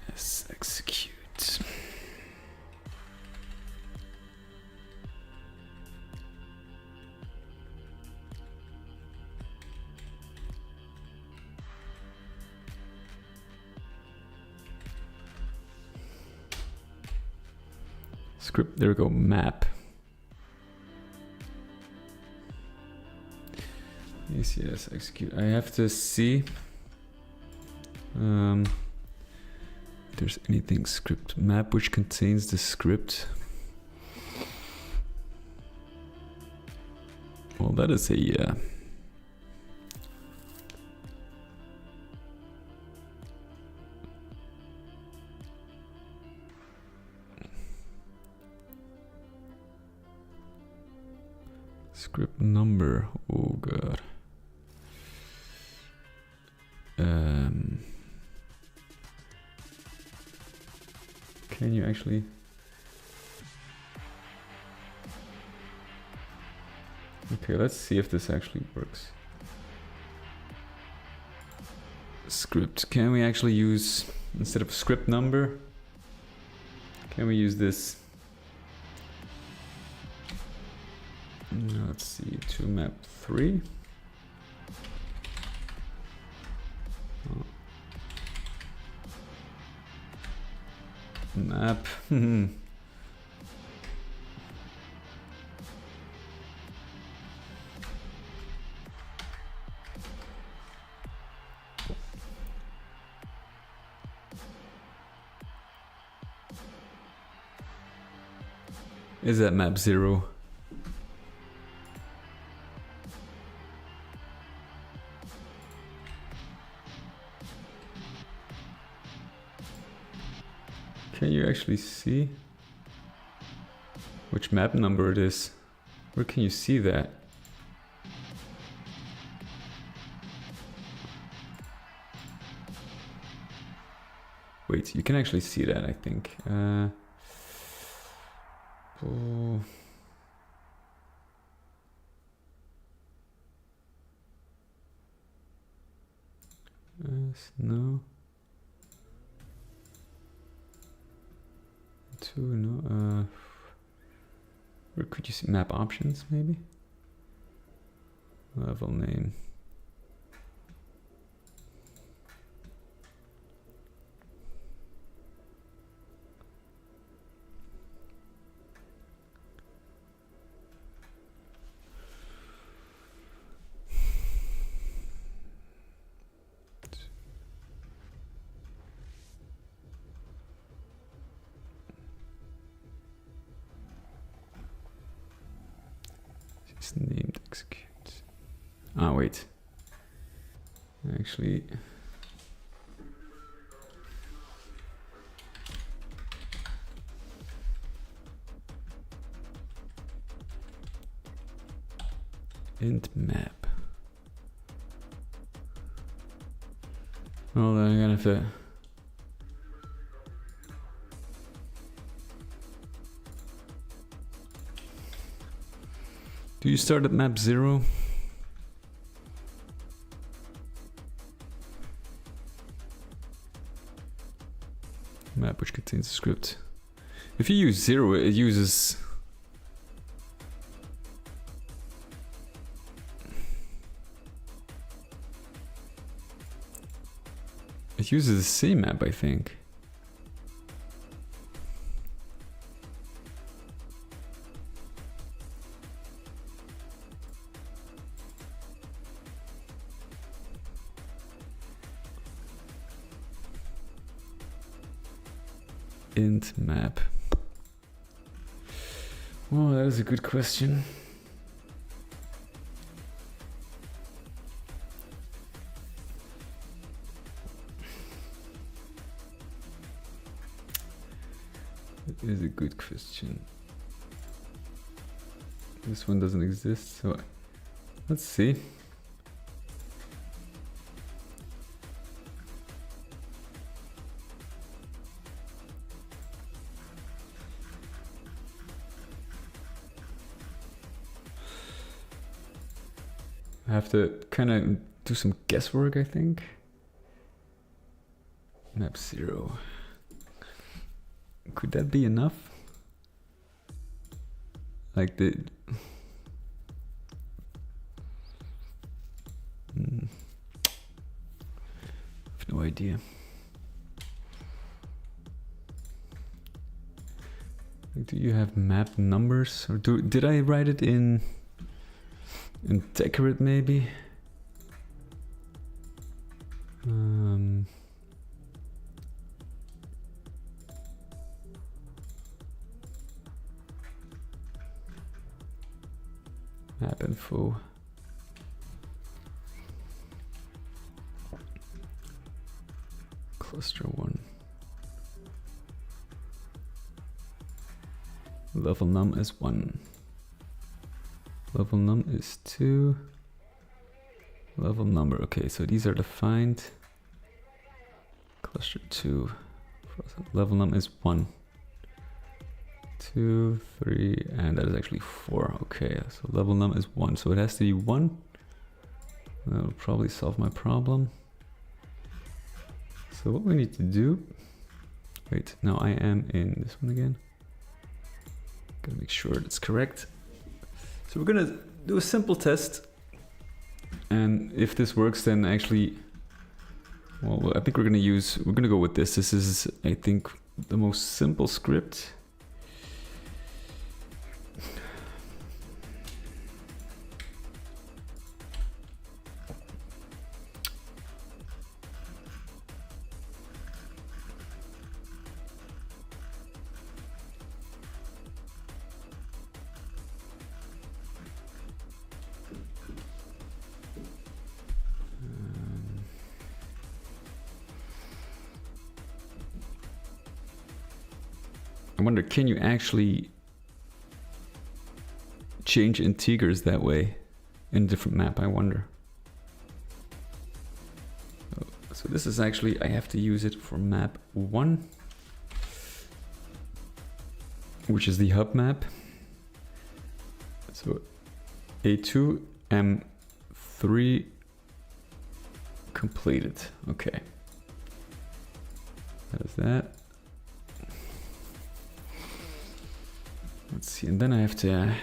Let's execute. Script, there we go, map. Yes, execute. I have to see if there's anything script map which contains the script. Well, that is a Script number. Oh god. Can you actually? Okay, let's see if this actually works. Script. Can we actually use, instead of script number, can we use this? Let's see, to map 3. Oh. Map. Is that map 0? Can you actually see which map number it is? Where can you see that? Wait, you can actually see that, I think. Oh. No. 2, no. Where could you see map options, maybe? Level name. It's named execute. Ah, wait. Actually, int map. Well, then I'm gonna have to. Do you start at map 0? Map which contains a script. If you use 0, it uses. It uses the same map, I think. Int map. Oh, that is a good question. That is a good question. This one doesn't exist, so let's see. I have to kind of do some guesswork, I think. Map 0. Could that be enough? Like the... I have no idea. Do you have map numbers? Or did I write it in decorate maybe? Map info. Cluster 1. Level num is 1. Level num is 2. Level number, okay, so these are defined. Cluster 2. Level num is 1. 2, 3, and that is actually 4. Okay, so level num is 1, so it has to be 1. That'll probably solve my problem. So what we need to do... Wait, now I am in this one again. Gotta make sure it's correct. So we're gonna do a simple test. And if this works, then actually... Well, I think we're gonna go with this. This is, I think, the most simple script. I wonder, can you actually change integers that way in a different map? I wonder. So this is actually, I have to use it for map 1, which is the hub map. So A2, M3 completed. Okay. That is that. Let's see, and then I have to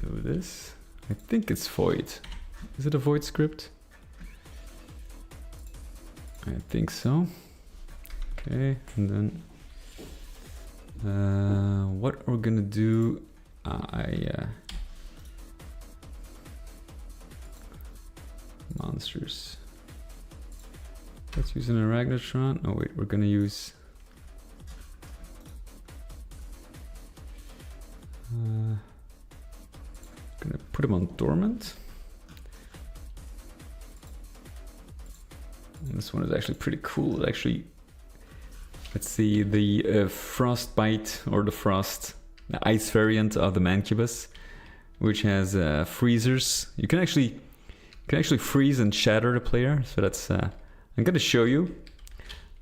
do this. I think it's void. Is it a void script? I think so. Okay, and then what we're gonna do, monsters. Let's use an Aragnotron. Oh wait, we're gonna use gonna put him on dormant. And this one is actually pretty cool. It actually, let's see, the frostbite or the ice variant of the Mancubus, which has freezers. You can actually freeze and shatter the player. So that's I'm gonna show you.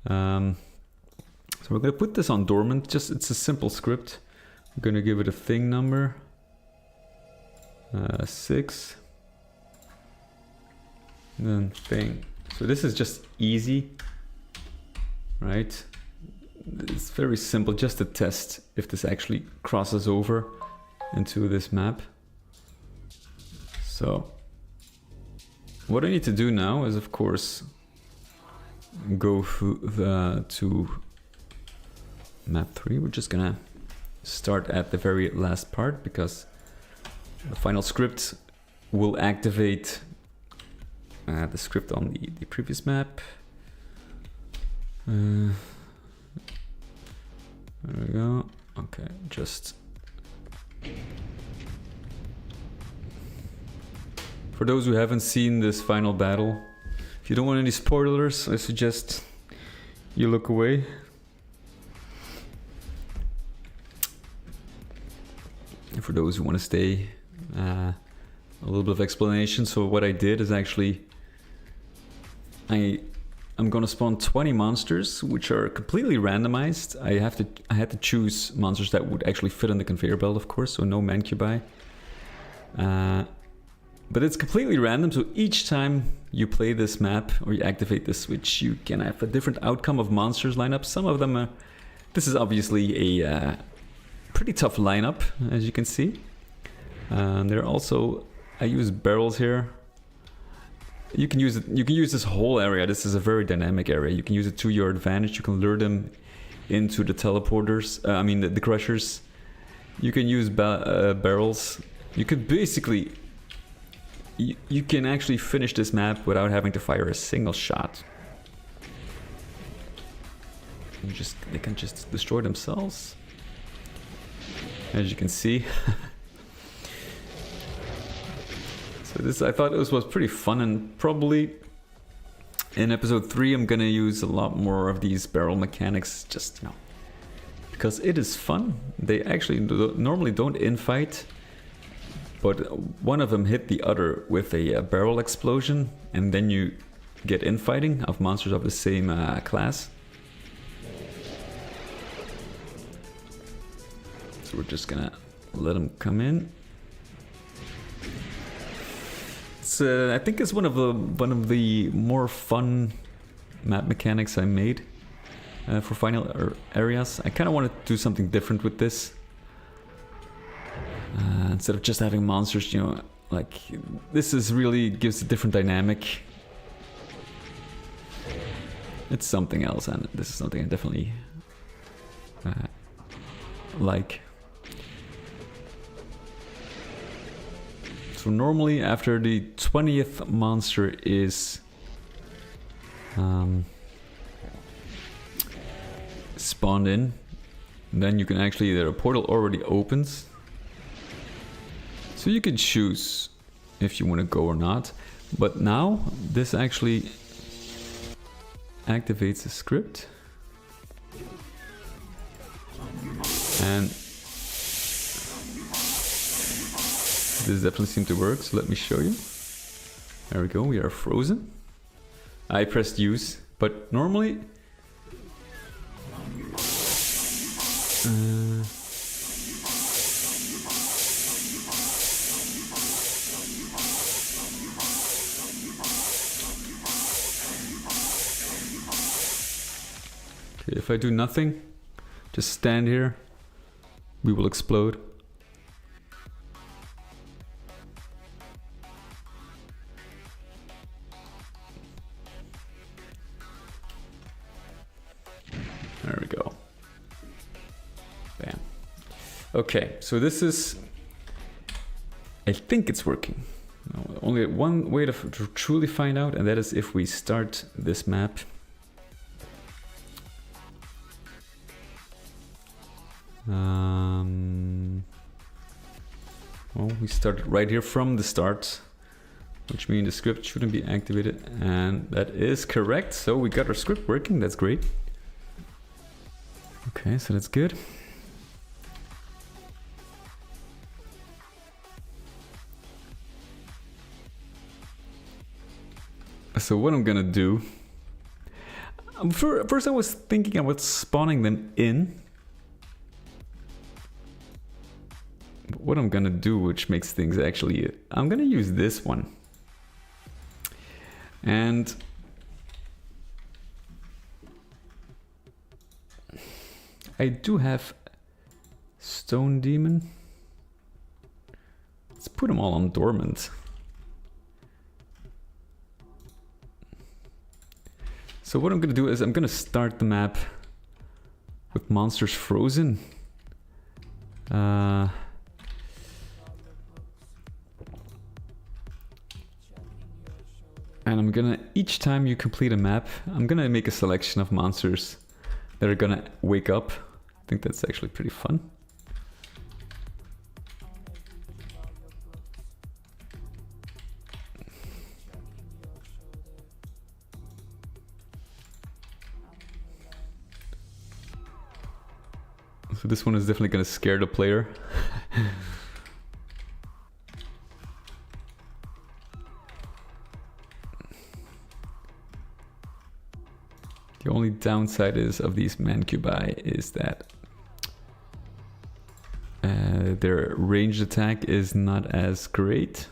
So we're gonna put this on dormant. It's a simple script. I'm gonna give it a thing number 6, and then thing. So this is just easy, right? It's very simple, just to test if this actually crosses over into this map. So what I need to do now is, of course, go to map 3. We're just gonna start at the very last part, because the final script will activate the script on the previous map. There we go. Okay, just for those who haven't seen this final battle, if you don't want any spoilers, I suggest you look away. And for those who want to stay, a little bit of explanation. So what I did is actually, I'm gonna spawn 20 monsters, which are completely randomized. I had to choose monsters that would actually fit on the conveyor belt, of course, so no Mancubi. But it's completely random, so each time you play this map or you activate this switch, you can have a different outcome of monsters lineup. Some of them are, this is obviously a pretty tough lineup, as you can see. There are also, I use barrels here. You can use it. You can use this whole area. This is a very dynamic area. You can use it to your advantage. You can lure them into the teleporters. I mean the crushers. You can use barrels. You could basically. You can actually finish this map without having to fire a single shot. They can just destroy themselves. As you can see. So this, I thought this was pretty fun, and probably in episode 3 I'm gonna use a lot more of these barrel mechanics, just, you know, because it is fun. They actually normally don't infight, but one of them hit the other with a barrel explosion, and then you get infighting of monsters of the same class. So we're just gonna let them come in. It's, I think it's one of the more fun map mechanics I made for final areas. I kind of want to do something different with this. Instead of just having monsters, you know, like this is really gives a different dynamic. It's something else, and this is something I definitely like. So normally after the 20th monster is spawned in, then you can actually, the portal already opens. So you can choose if you want to go or not. But now this actually activates the script. And this definitely seemed to work, so let me show you. There we go, we are frozen. I pressed use, but normally... okay, if I do nothing, just stand here, we will explode. There we go. Bam. Okay, so this is... I think it's working. No, only one way to truly find out, and that is if we start this map. Well, we started right here from the start, which means the script shouldn't be activated, and that is correct. So we got our script working, that's great. Okay, so that's good. So what I'm gonna do... First I was thinking about spawning them in. But what I'm gonna do, which makes things actually... I'm gonna use this one. And... I do have Stone Demon. Let's put them all on dormant. So what I'm gonna do is I'm gonna start the map with monsters frozen. And I'm gonna, each time you complete a map, I'm gonna make a selection of monsters that are gonna wake up. I think that's actually pretty fun. So this one is definitely gonna scare the player. The only downside is of these mancubi is that their ranged attack is not as great.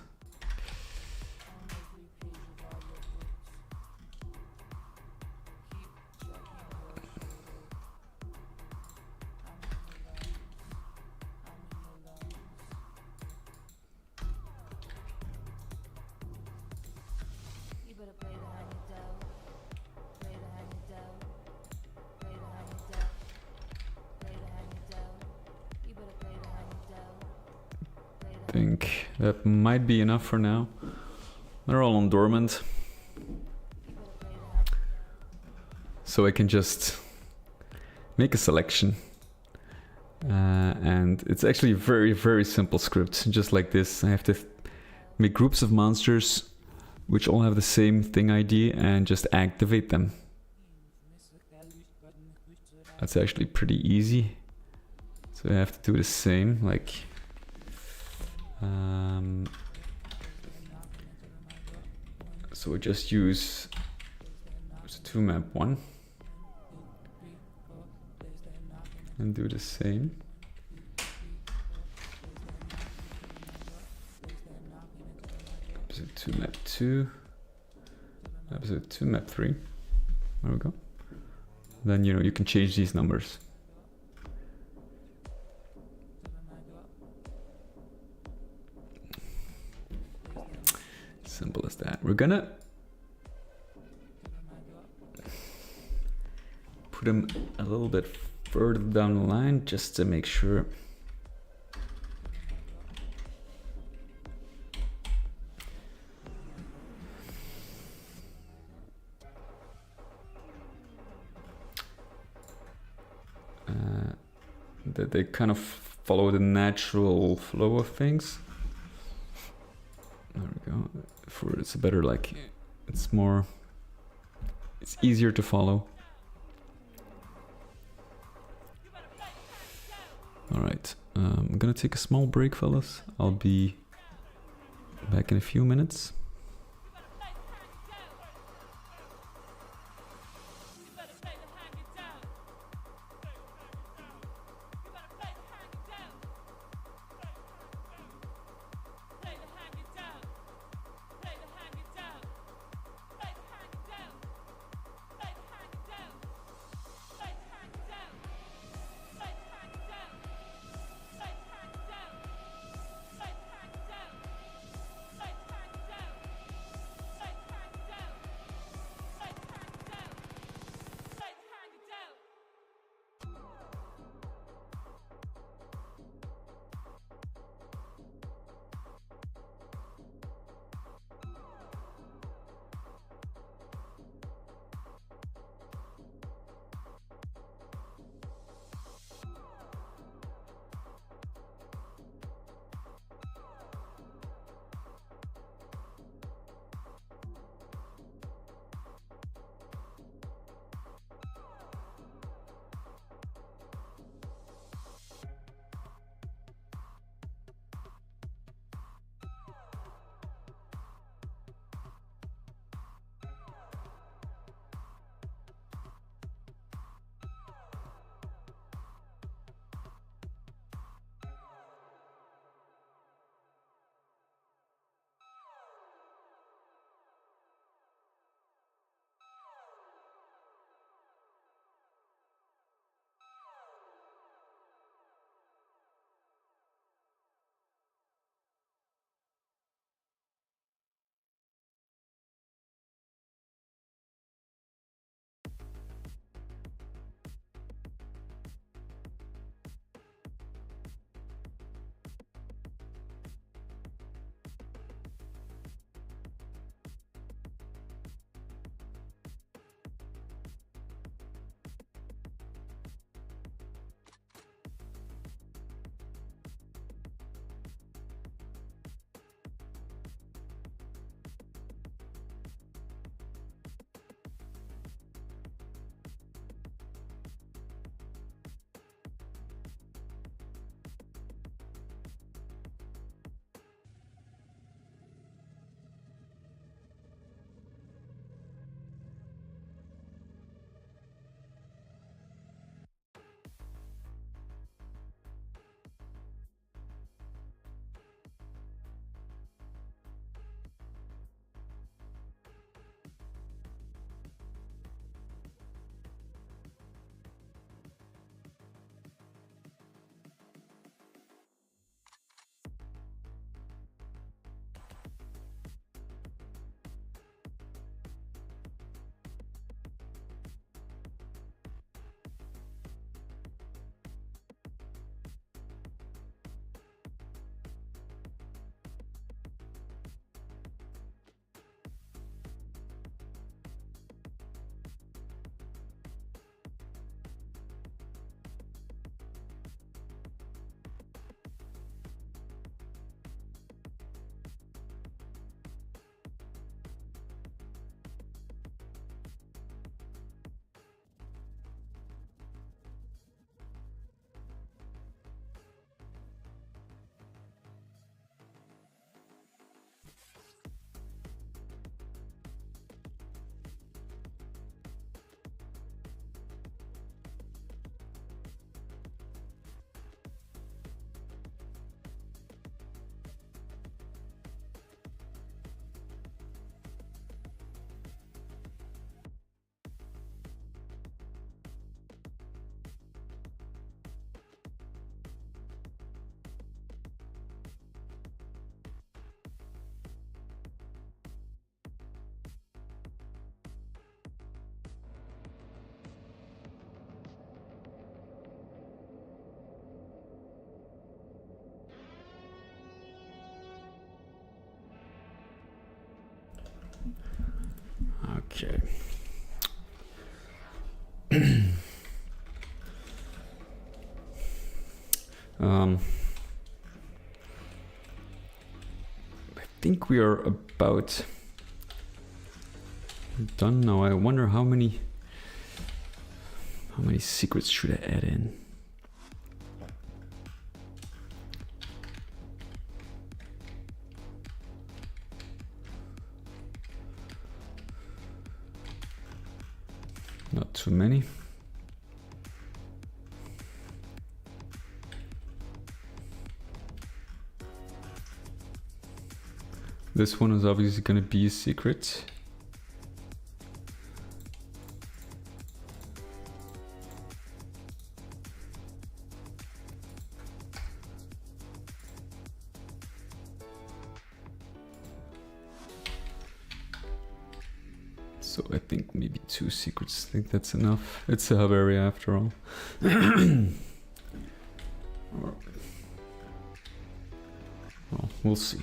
I think that might be enough for now. They're all on dormant. So I can just make a selection. And it's actually a very, very simple script. Just like this, I have to make groups of monsters which all have the same thing ID and just activate them. That's actually pretty easy. So I have to do the same, like so we just use 2 map 1 and do the same. Episode 2 map 2, episode 2 map 3. There we go. Then you can change these numbers. Simple as that. We're gonna put them a little bit further down the line just to make sure. That they kind of follow the natural flow of things. There we go. It's a better, like, it's easier to follow. All right, I'm gonna take a small break, fellas. I'll be back in a few minutes. Okay. I think we are about done now. I wonder how many secrets should I add in? Not too many. This one is obviously going to be a secret. So I think maybe 2 secrets. I think that's enough. It's a hub area after all. Well, we'll see.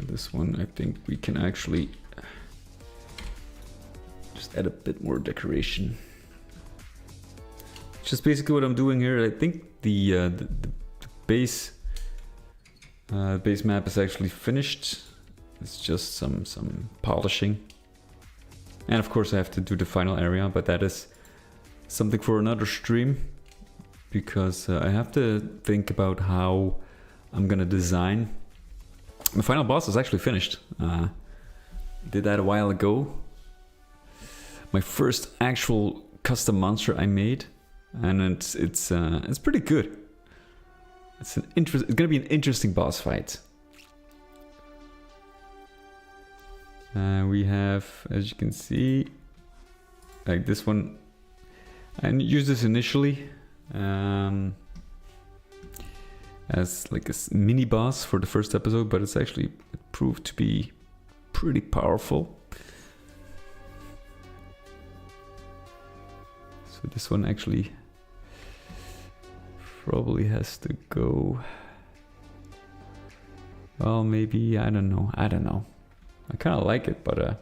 This one, I think we can actually just add a bit more decoration. Just basically what I'm doing here. I think the base map is actually finished. It's just some polishing, and of course I have to do the final area, but that is something for another stream, because I have to think about how I'm gonna design. The final boss is actually finished. Did that a while ago. My first actual custom monster I made, and it's pretty good. It's gonna be an interesting boss fight. We have, as you can see, like this one. I used this initially as like a mini boss for the first episode, but it's actually proved to be pretty powerful. So this one actually probably has to go. Well, maybe, I don't know. I kind of like it, but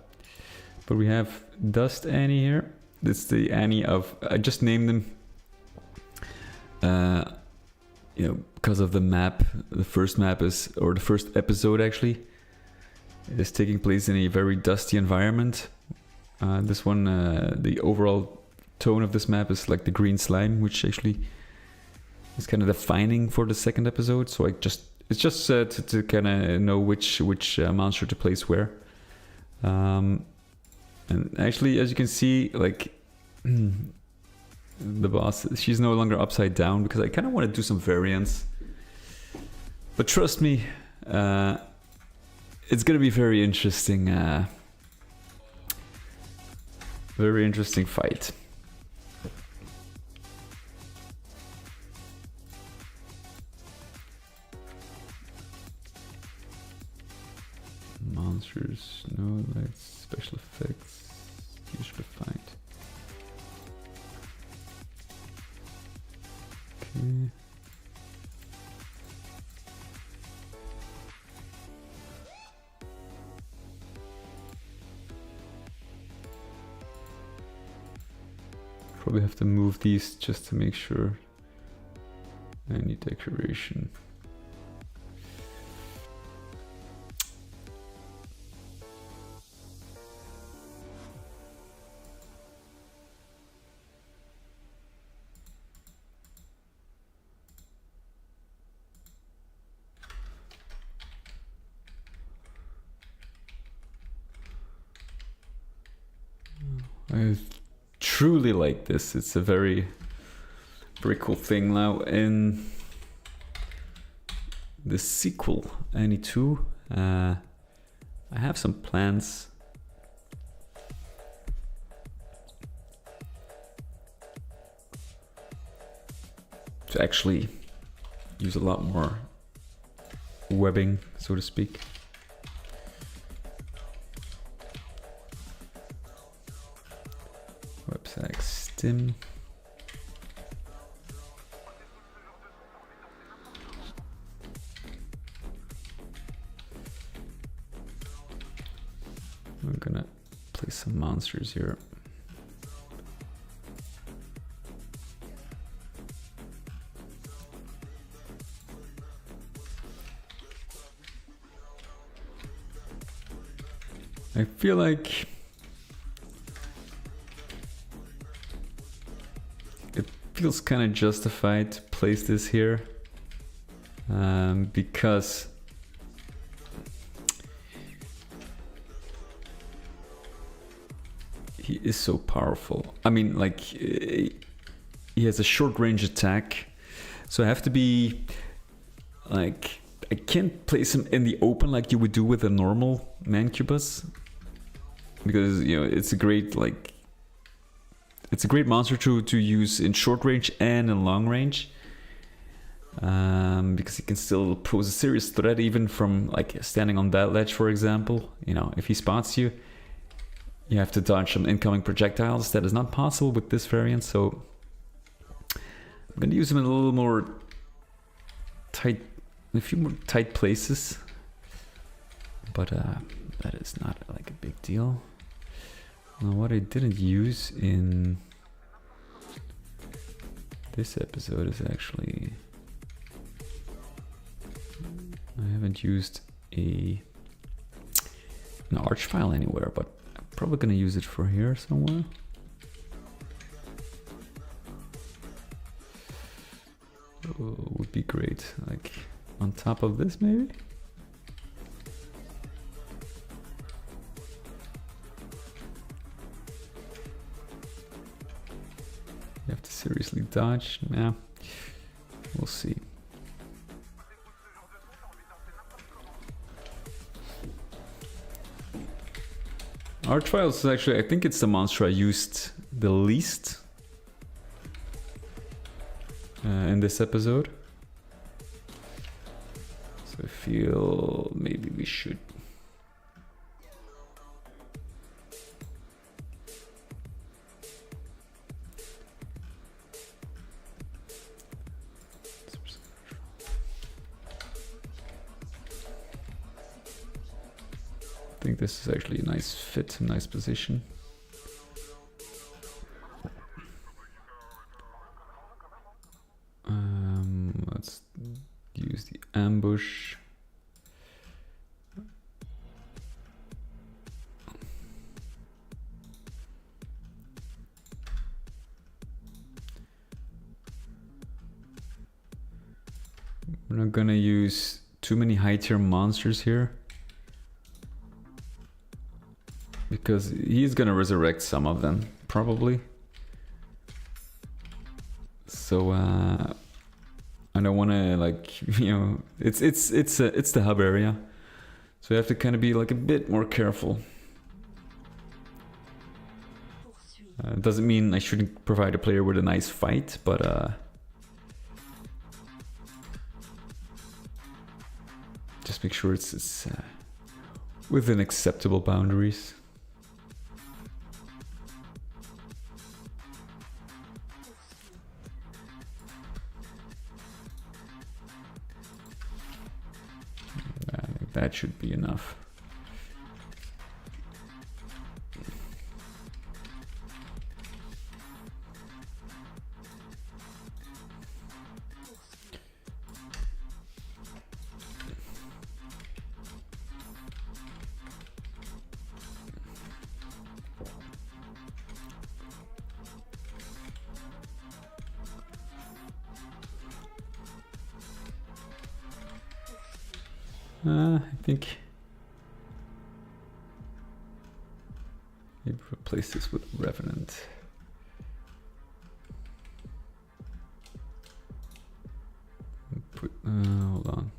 we have Dust Annie here. It's the Annie of, I just named them you know, because of the map. The first map is, or the first episode actually, is taking place in a very dusty environment. This one, the overall tone of this map is like the green slime, which actually is kind of defining for the second episode. So it's just to kind of know which monster to place where. And actually, as you can see, like the boss, she's no longer upside down, because I kind of want to do some variants. But trust me, it's gonna be very interesting fight. Monsters, no lights, special effects, user defined. Okay. Probably have to move these just to make sure. Any decoration. I truly like this. It's a very cool thing. Now in the sequel, Annie 2, I have some plans to actually use a lot more webbing, so to speak. Website stim. place some monsters here. I feel like it feels kind of justified to place this here because he is so powerful. I mean, like, he has a short range attack, so I have to be like, I can't place him in the open like you would do with a normal Mancubus, because, you know, it's a great, like, it's a great monster to use in short range and in long range, because he can still pose a serious threat even from, like, standing on that ledge, for example. You know, if he spots you, you have to dodge some incoming projectiles. That is not possible with this variant, so I'm gonna use him in a little more tight, in a few more tight places, but that is not like a big deal. Now, what I didn't use in this episode is actually, I haven't used an arch file anywhere, but I'm probably gonna use it for here somewhere. Oh, would be great, like on top of this maybe? You have to seriously dodge? Yeah, we'll see. Archviles is actually, I think it's the monster I used the least in this episode. So I feel maybe we should. I think this is actually a nice fit, a nice position. Let's use the ambush. We're not gonna use too many high tier monsters here, because he's gonna resurrect some of them, probably. So I don't want to, like, you know, it's the hub area, so you have to kind of be like a bit more careful. It doesn't mean I shouldn't provide a player with a nice fight, but just make sure it's within acceptable boundaries. That should be enough. I think maybe replace this with Revenant. Put, hold on.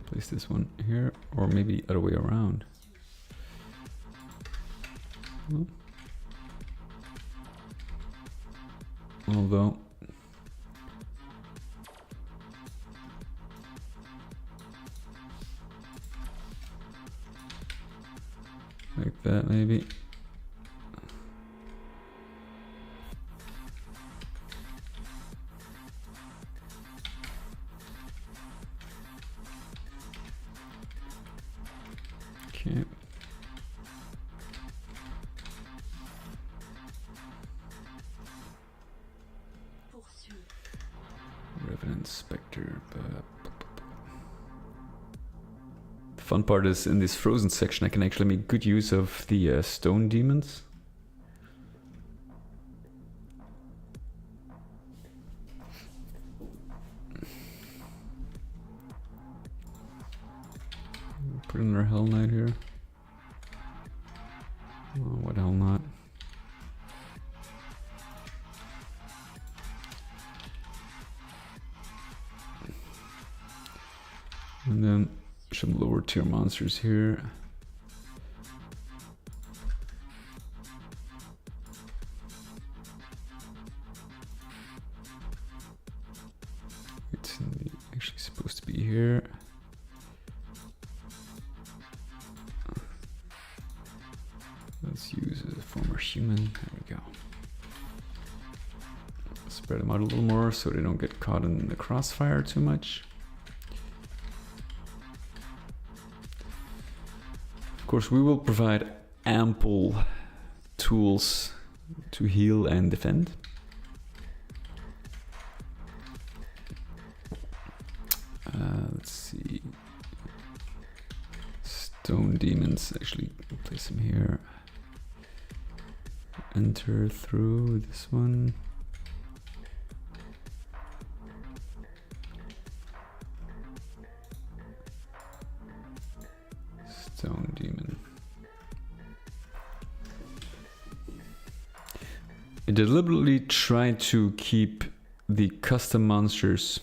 Place this one here, or maybe other way around. Well, although like that, maybe. Okay. Inspector. The fun part is in this frozen section I can actually make good use of the stone demons. Put another Hell Knight here. Oh, what Hell Knot? And then some lower tier monsters here. It's actually supposed to be here. Let's use a former human. There we go. Spread them out a little more so they don't get caught in the crossfire too much. Of course, we will provide ample tools to heal and defend. Let's see. Stone demons, actually place them here. Enter through this one. Stone demon. I deliberately tried to keep the custom monsters.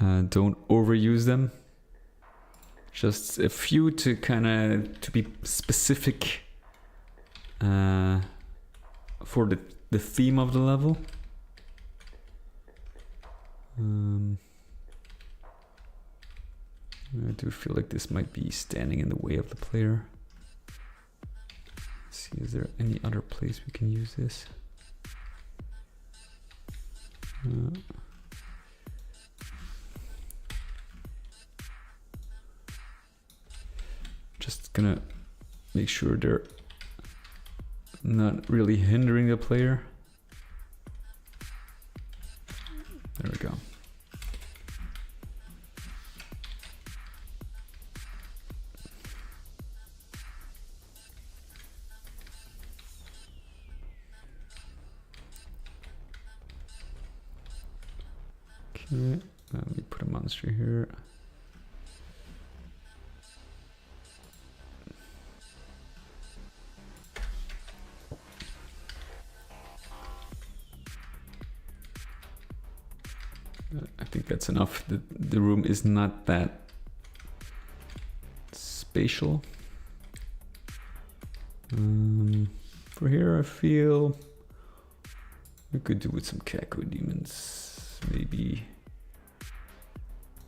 Don't overuse them. Just a few to to be specific for the theme of the level. I do feel like this might be standing in the way of the player. Let's see, is there any other place we can use this? Just gonna make sure they're not really hindering the player. There we go. Okay, let me put a monster here. I think that's enough. The room is not that spatial. For here, I feel we could do with some Kako demons. Maybe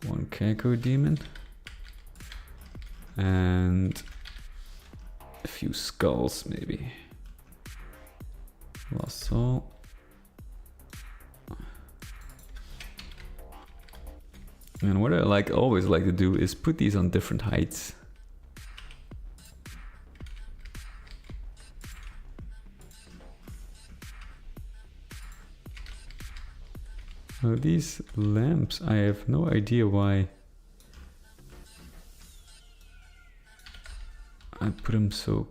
one Kako demon and a few skulls, maybe. Lost Soul. And what I always like to do is put these on different heights. Now these lamps, I have no idea why I put them so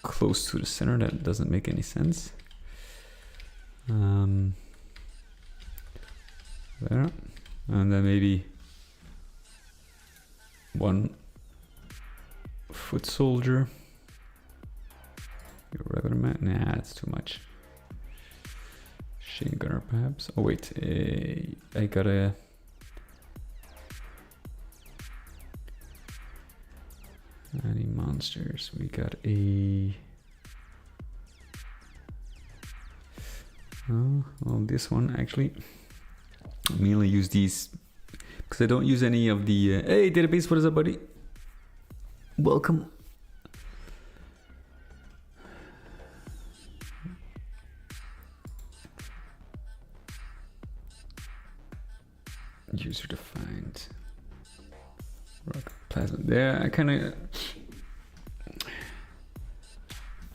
close to the center. That doesn't make any sense. There, and then maybe one foot soldier. Your regular man? Nah, that's too much. Machine gunner, perhaps. Oh wait, I got a. Any monsters? We got a. Oh, well, this one actually. I mainly use these because I don't use any of the. Hey, database, what is up, buddy? Welcome. User defined. Rock plasma. There, I kind of.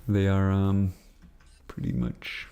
They are pretty much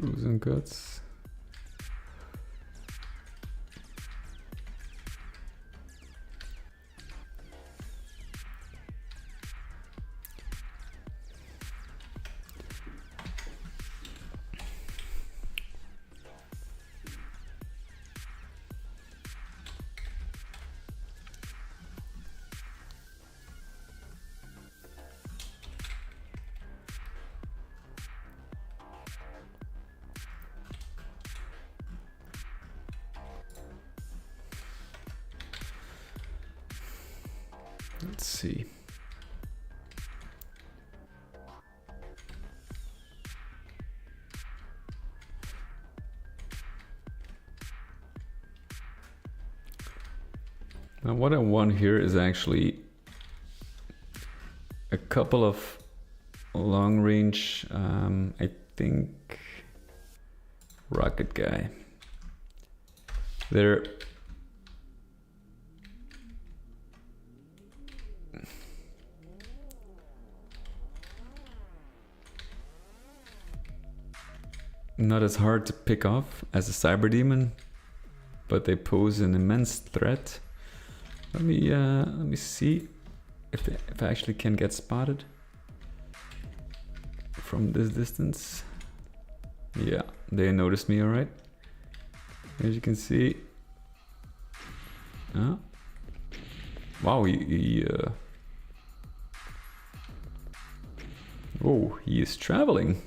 Frozen guts. Let's see. Now what I want here is actually a couple of long range, I think, rocket guy. They're not as hard to pick off as a cyber demon, but they pose an immense threat. Let me see if I actually can get spotted from this distance. Yeah, they noticed me, all right. As you can see. Wow, oh, he is traveling.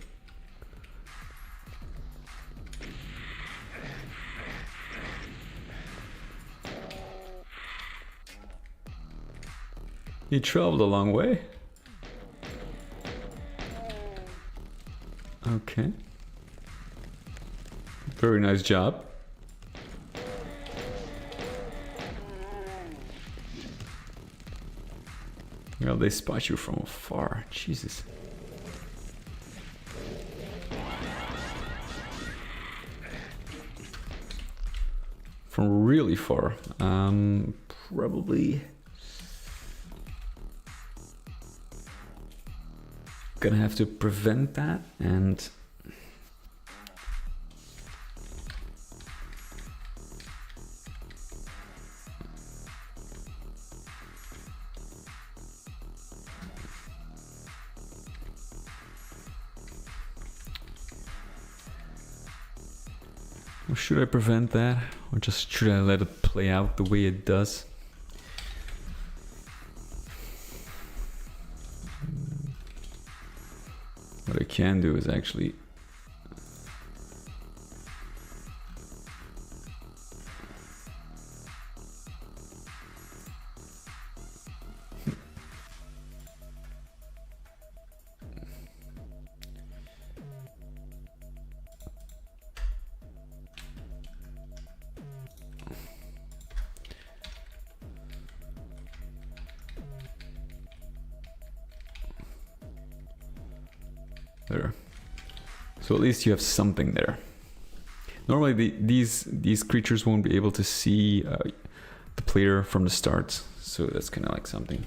He traveled a long way. Okay. Very nice job. Well, they spot you from afar. Jesus. From really far. Probably gonna have to prevent that, and or should I prevent that, or just should I let it play out the way it does? What I can do is actually there. So at least you have something there. Normally these creatures won't be able to see the player from the start, so that's kind of like something.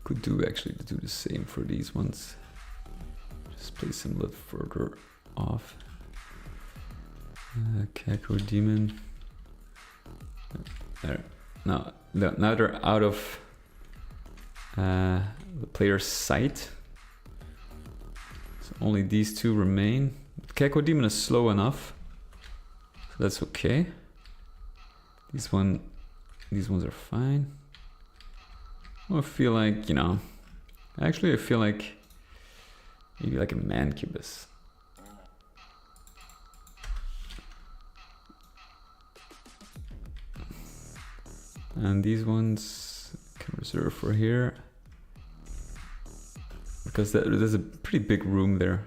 Could do actually to do the same for these ones. Just place them a little further off. Caco Demon. There. Now they're out of the player's sight. So only these two remain. Caco Demon is slow enough, so that's okay. These ones are fine. I feel like, you know, actually I feel like maybe like a Mancubus. And these ones can reserve for here, because there's a pretty big room there.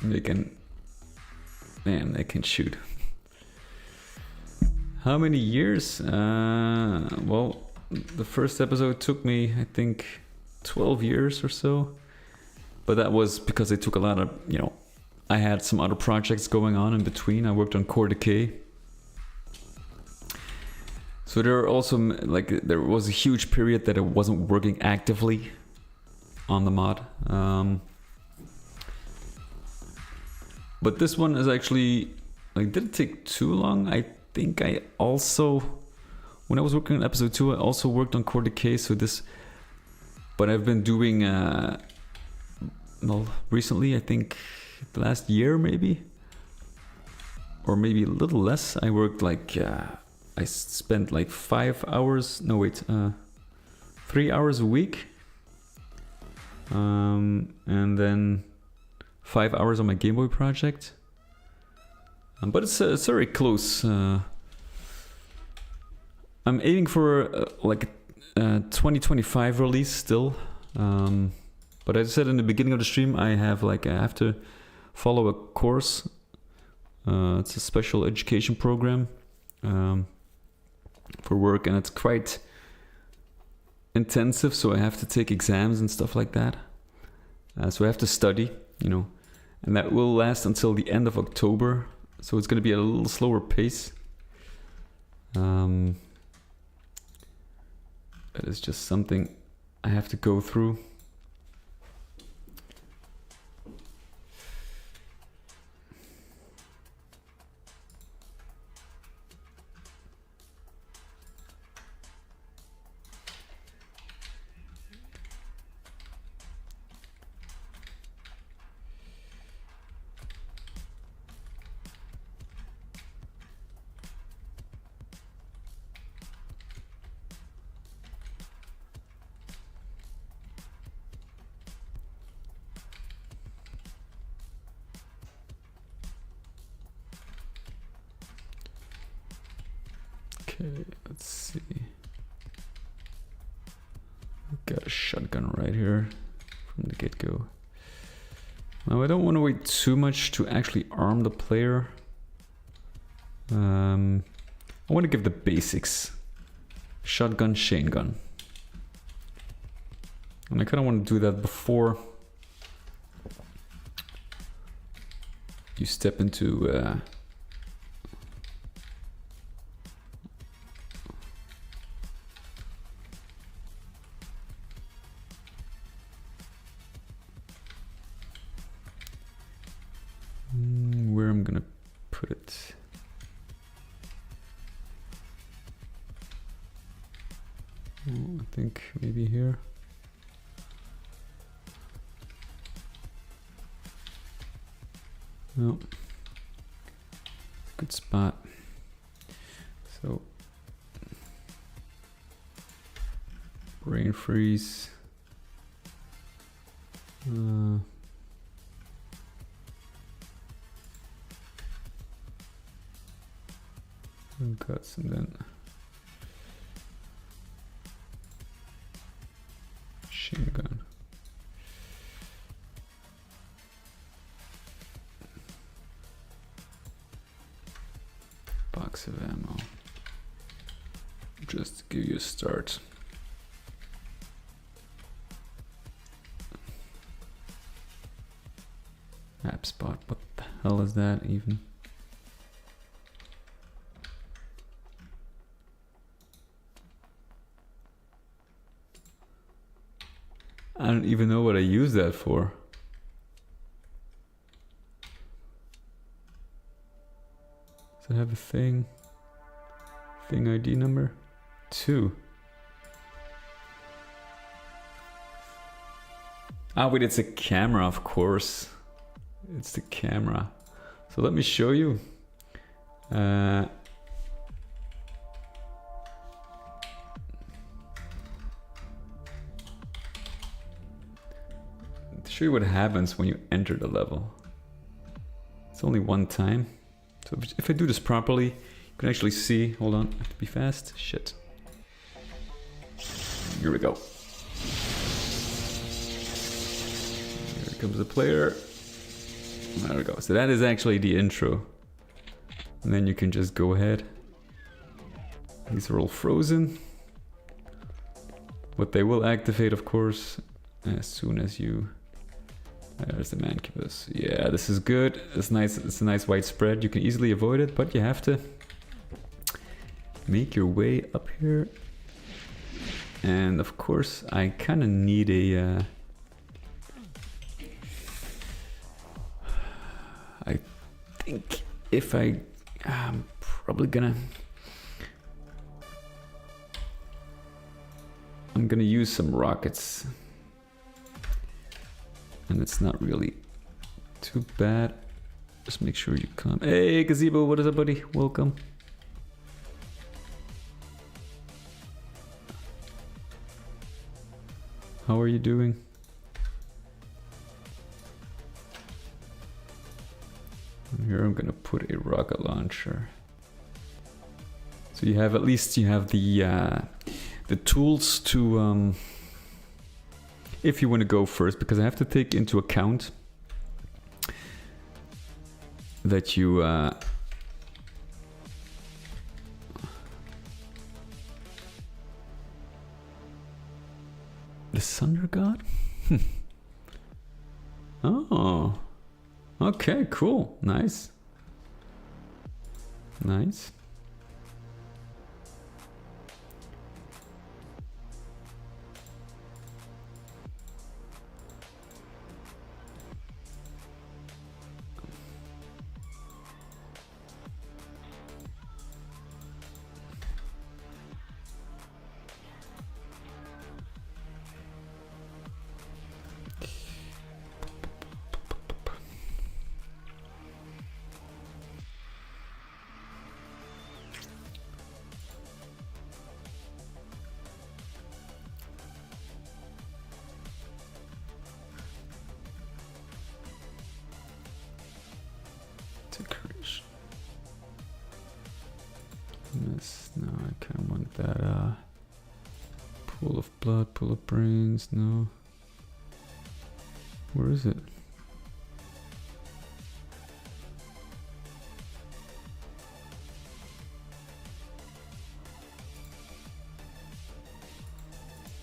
They can, man, they can shoot. How many years? Well, the first episode took me, I think, 12 years or so. But that was because I took a lot of, you know, I had some other projects going on in between. I worked on Core Decay. So there are also, like, there was a huge period that I wasn't working actively on the mod. But this one is actually, like, didn't take too long. I think I also, when I was working on episode 2, I also worked on Core Decay, so this, but I've been doing, well, recently, I think the last year maybe, or maybe a little less, I worked like, I spent like 5 hours, no wait, 3 hours a week, and then 5 hours on my Game Boy project. But it's very close. I'm aiming for like a 2025 release still. But as I said in the beginning of the stream, I have to follow a course. It's a special education program for work, and it's quite intensive, so I have to take exams and stuff like that. So I have to study, you know, and that will last until the end of October. So it's going to be at a little slower pace. That is just something I have to go through. Okay, let's see. Got a shotgun right here from the get-go. Now I don't want to wait too much to actually arm the player. I want to give the basics. Shotgun, chain gun. And I kind of want to do that before you step into where I'm gonna put it. Oh, I think maybe here. No, good spot. So brain freeze. And cuts, and then machine gun. Box of ammo. Just to give you a start. Map spot. What the hell is that even? I don't even know what I use that for. Does it have a thing? Thing ID number? 2. Ah, wait, it's a camera, of course. It's the camera. So let me show you. To show you what happens when you enter the level. It's only one time. So if I do this properly, you can actually see, hold on, I have to be fast, shit. Here we go. Here comes the player. There we go. So that is actually the intro. And then you can just go ahead. These are all frozen. But they will activate, of course, as soon as you There's the mancubus. Yeah, this is good. It's nice. It's a nice wide spread. You can easily avoid it, but you have to make your way up here. And of course, I kind of need a... I think if I'm probably gonna... I'm gonna use some rockets. And it's not really too bad. Just make sure you come. Hey, Gazebo, what is up, buddy? Welcome. How are you doing? Here I'm gonna put a rocket launcher. So you have, at least you have the tools to if you want to go first, because I have to take into account that you the Thunder God? Oh, okay, cool, nice, nice. No, I kind of want that pool of blood, pool of brains. No, where is it?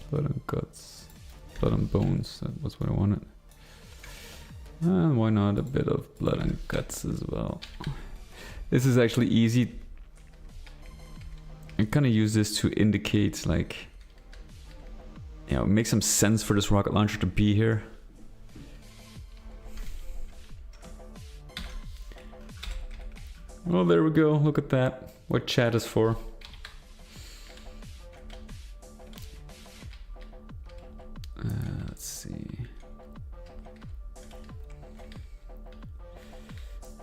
Blood and guts, blood and bones. That was what I wanted. And why not a bit of blood and guts as well? This is actually easy. I kind of use this to indicate, like, you know, it makes some sense for this rocket launcher to be here. Well, there we go. Look at that. What chat is for. Let's see.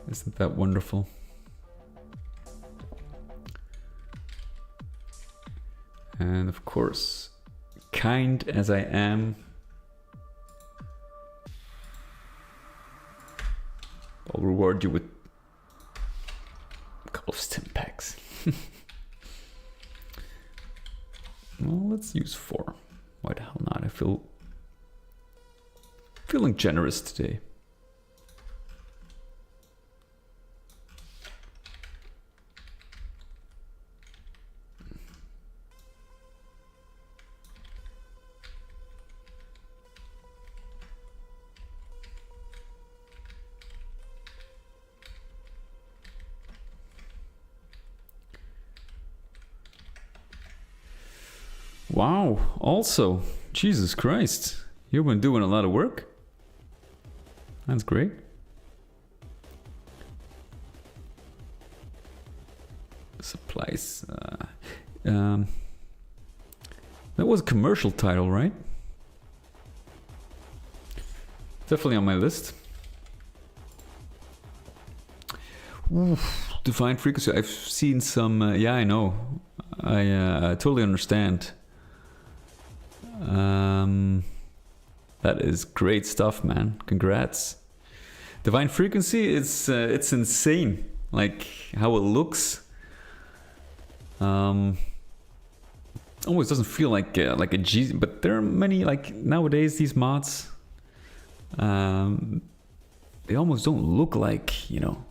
Isn't that wonderful? And of course, kind as I am, I'll reward you with a couple of stim packs. Well, let's use 4. Why the hell not? I feeling generous today. Wow, also, Jesus Christ, you've been doing a lot of work. That's great. Supplies. That was a commercial title, right? Definitely on my list. Oof, Defined frequency. I've seen some. Yeah, I know. I totally understand. That is great stuff, man. Congrats. Divine frequency, it's insane. Like how it looks. Almost doesn't feel like a G, but there are many, like nowadays these mods. They almost don't look like, you know,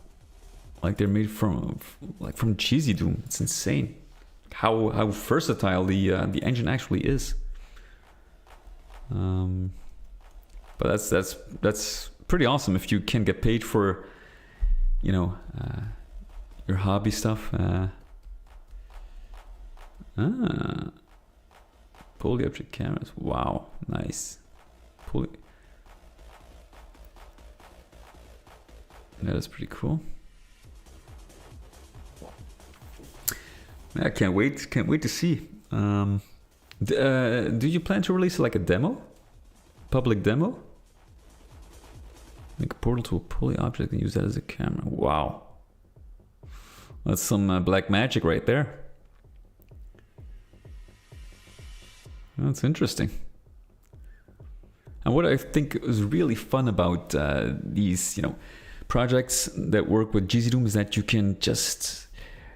like they're made from GZdoom. It's insane how versatile the engine actually is. But that's pretty awesome if you can get paid for, you know, your hobby stuff. Poly object cameras. Wow, nice. That is pretty cool. I can't wait. Can't wait to see. Do you plan to release like a demo? Public demo? Make a portal to a poly object and use that as a camera. Wow. That's some black magic right there. That's interesting. And what I think is really fun about these, you know, projects that work with GZdoom is that you can just,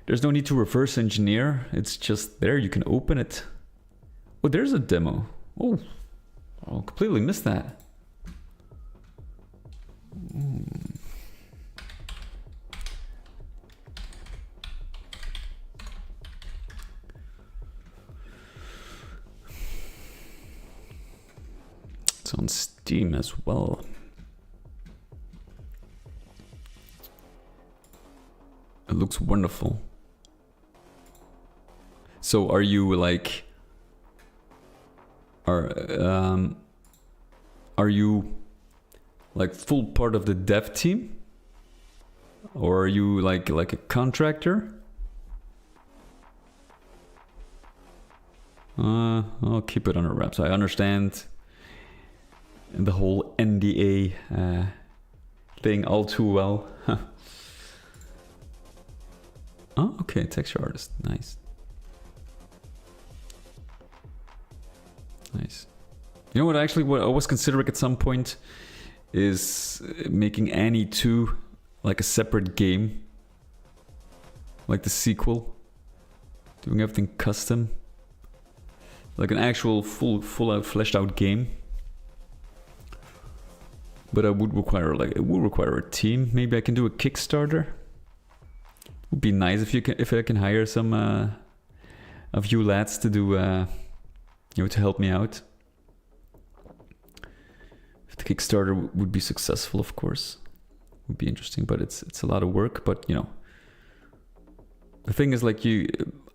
there's no need to reverse engineer. It's just there. You can open it. Oh, there's a demo. Oh, I completely missed that. It's on Steam as well. It looks wonderful. So are you like, are you like full part of the dev team, or are you like a contractor? I'll keep it under wraps. I understand the whole NDA thing all too well. Oh, okay, texture artist, nice. Nice. You know what? Actually, what I was considering at some point is making Annie 2 like a separate game, like the sequel, doing everything custom, like an actual full out fleshed out game. But it would require a team. Maybe I can do a Kickstarter. Would be nice if I can hire some of you lads to do you know, to help me out. If the Kickstarter would be successful, of course, would be interesting. But it's a lot of work. But you know, the thing is, like,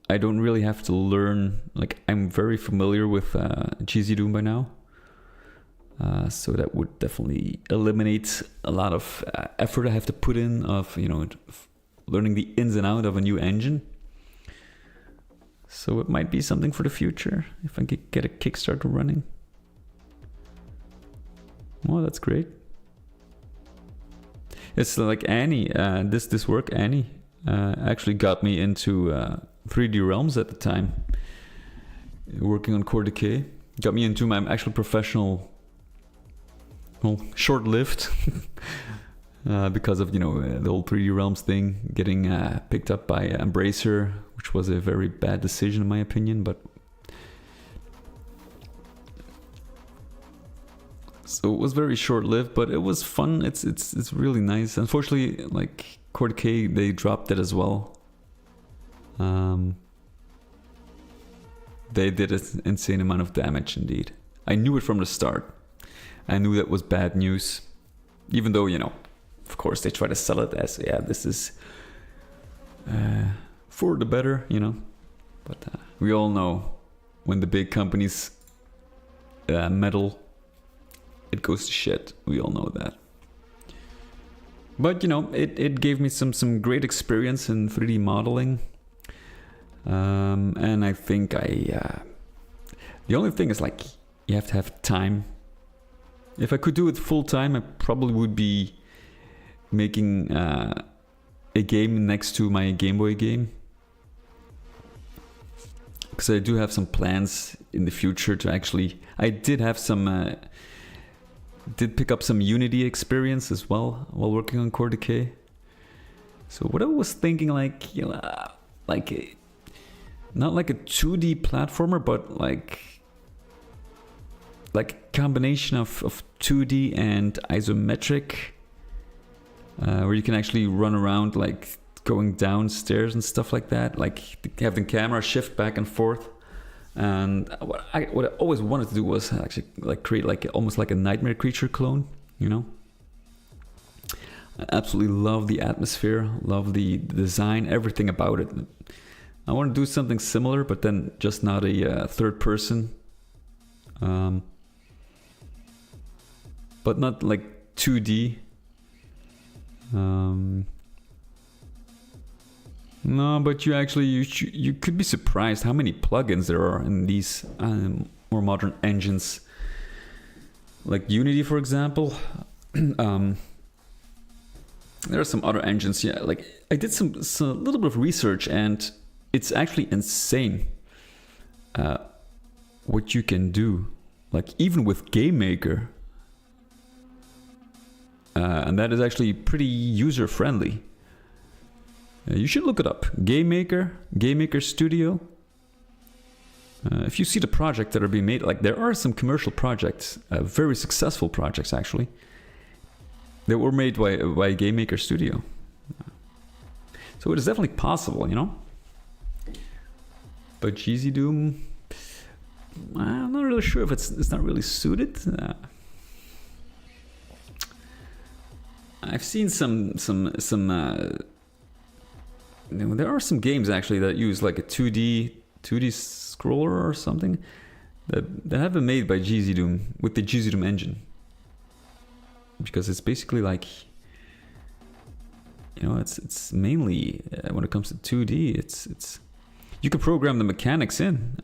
I don't really have to learn. Like, I'm very familiar with GZdoom by now, so that would definitely eliminate a lot of effort I have to put in of, you know, learning the ins and outs of a new engine. So it might be something for the future if I get a Kickstarter running. Well, that's great. It's like Annie, this work, Annie, actually got me into 3D Realms at the time. Working on Core Decay. Got me into my actual professional, well, short-lived. Because of, you know, the whole 3D Realms thing getting picked up by Embracer, which was a very bad decision in my opinion, but so it was very short-lived, but it was fun. It's really nice. Unfortunately, like Core Decay, they dropped it as well. They did an insane amount of damage indeed. I knew it from the start. I knew that was bad news, even though, you know, of course, they try to sell it as, yeah, this is for the better, you know. But we all know when the big companies meddle, it goes to shit. We all know that. But, you know, it gave me some great experience in 3D modeling. And I think the only thing is, like, you have to have time. If I could do it full time, I probably would be making a game next to my Game Boy game, because I do have some plans in the future to actually, I did have some did pick up some Unity experience as well while working on Core Decay. So what I was thinking, like, you know, like not like a 2D platformer, but like a combination of 2D and isometric, where you can actually run around, like going downstairs and stuff like that, like have the camera shift back and forth And what I always wanted to do was actually like create like almost like a nightmare creature clone, you know. I absolutely love the atmosphere, love the design, everything about it. I want to do something similar, but then just not a third person, but not like 2D. No, but you could be surprised how many plugins there are in these more modern engines, like Unity, for example. There are some other engines. Yeah, like I did some little bit of research, and it's actually insane what you can do. Like even with GameMaker, and that is actually pretty user friendly. You should look it up. GameMaker Studio. If you see the projects that are being made, like there are some commercial projects, very successful projects actually, that were made by GameMaker Studio. So it is definitely possible, you know. But GZdoom, I'm not really sure if it's not really suited. I've seen some you know, there are some games actually that use like a 2D scroller or something that have been made by GZdoom with the GZdoom engine, because it's basically like, you know, it's mainly when it comes to 2D, it's you can program the mechanics in,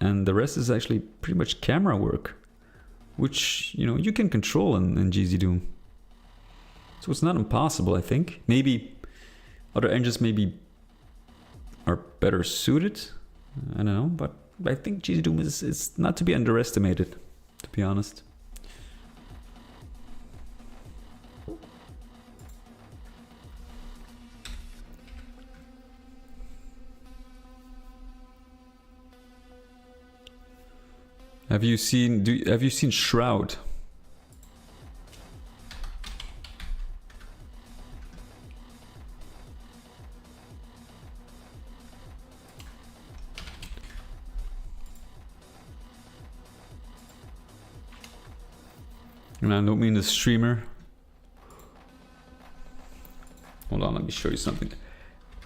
and the rest is actually pretty much camera work, which, you know, you can control in GZdoom. So it's not impossible, I think. Maybe other engines maybe are better suited. I don't know, but I think GZdoom is not to be underestimated, to be honest. Have you seen Shroud? And I don't mean the streamer. Hold on, let me show you something.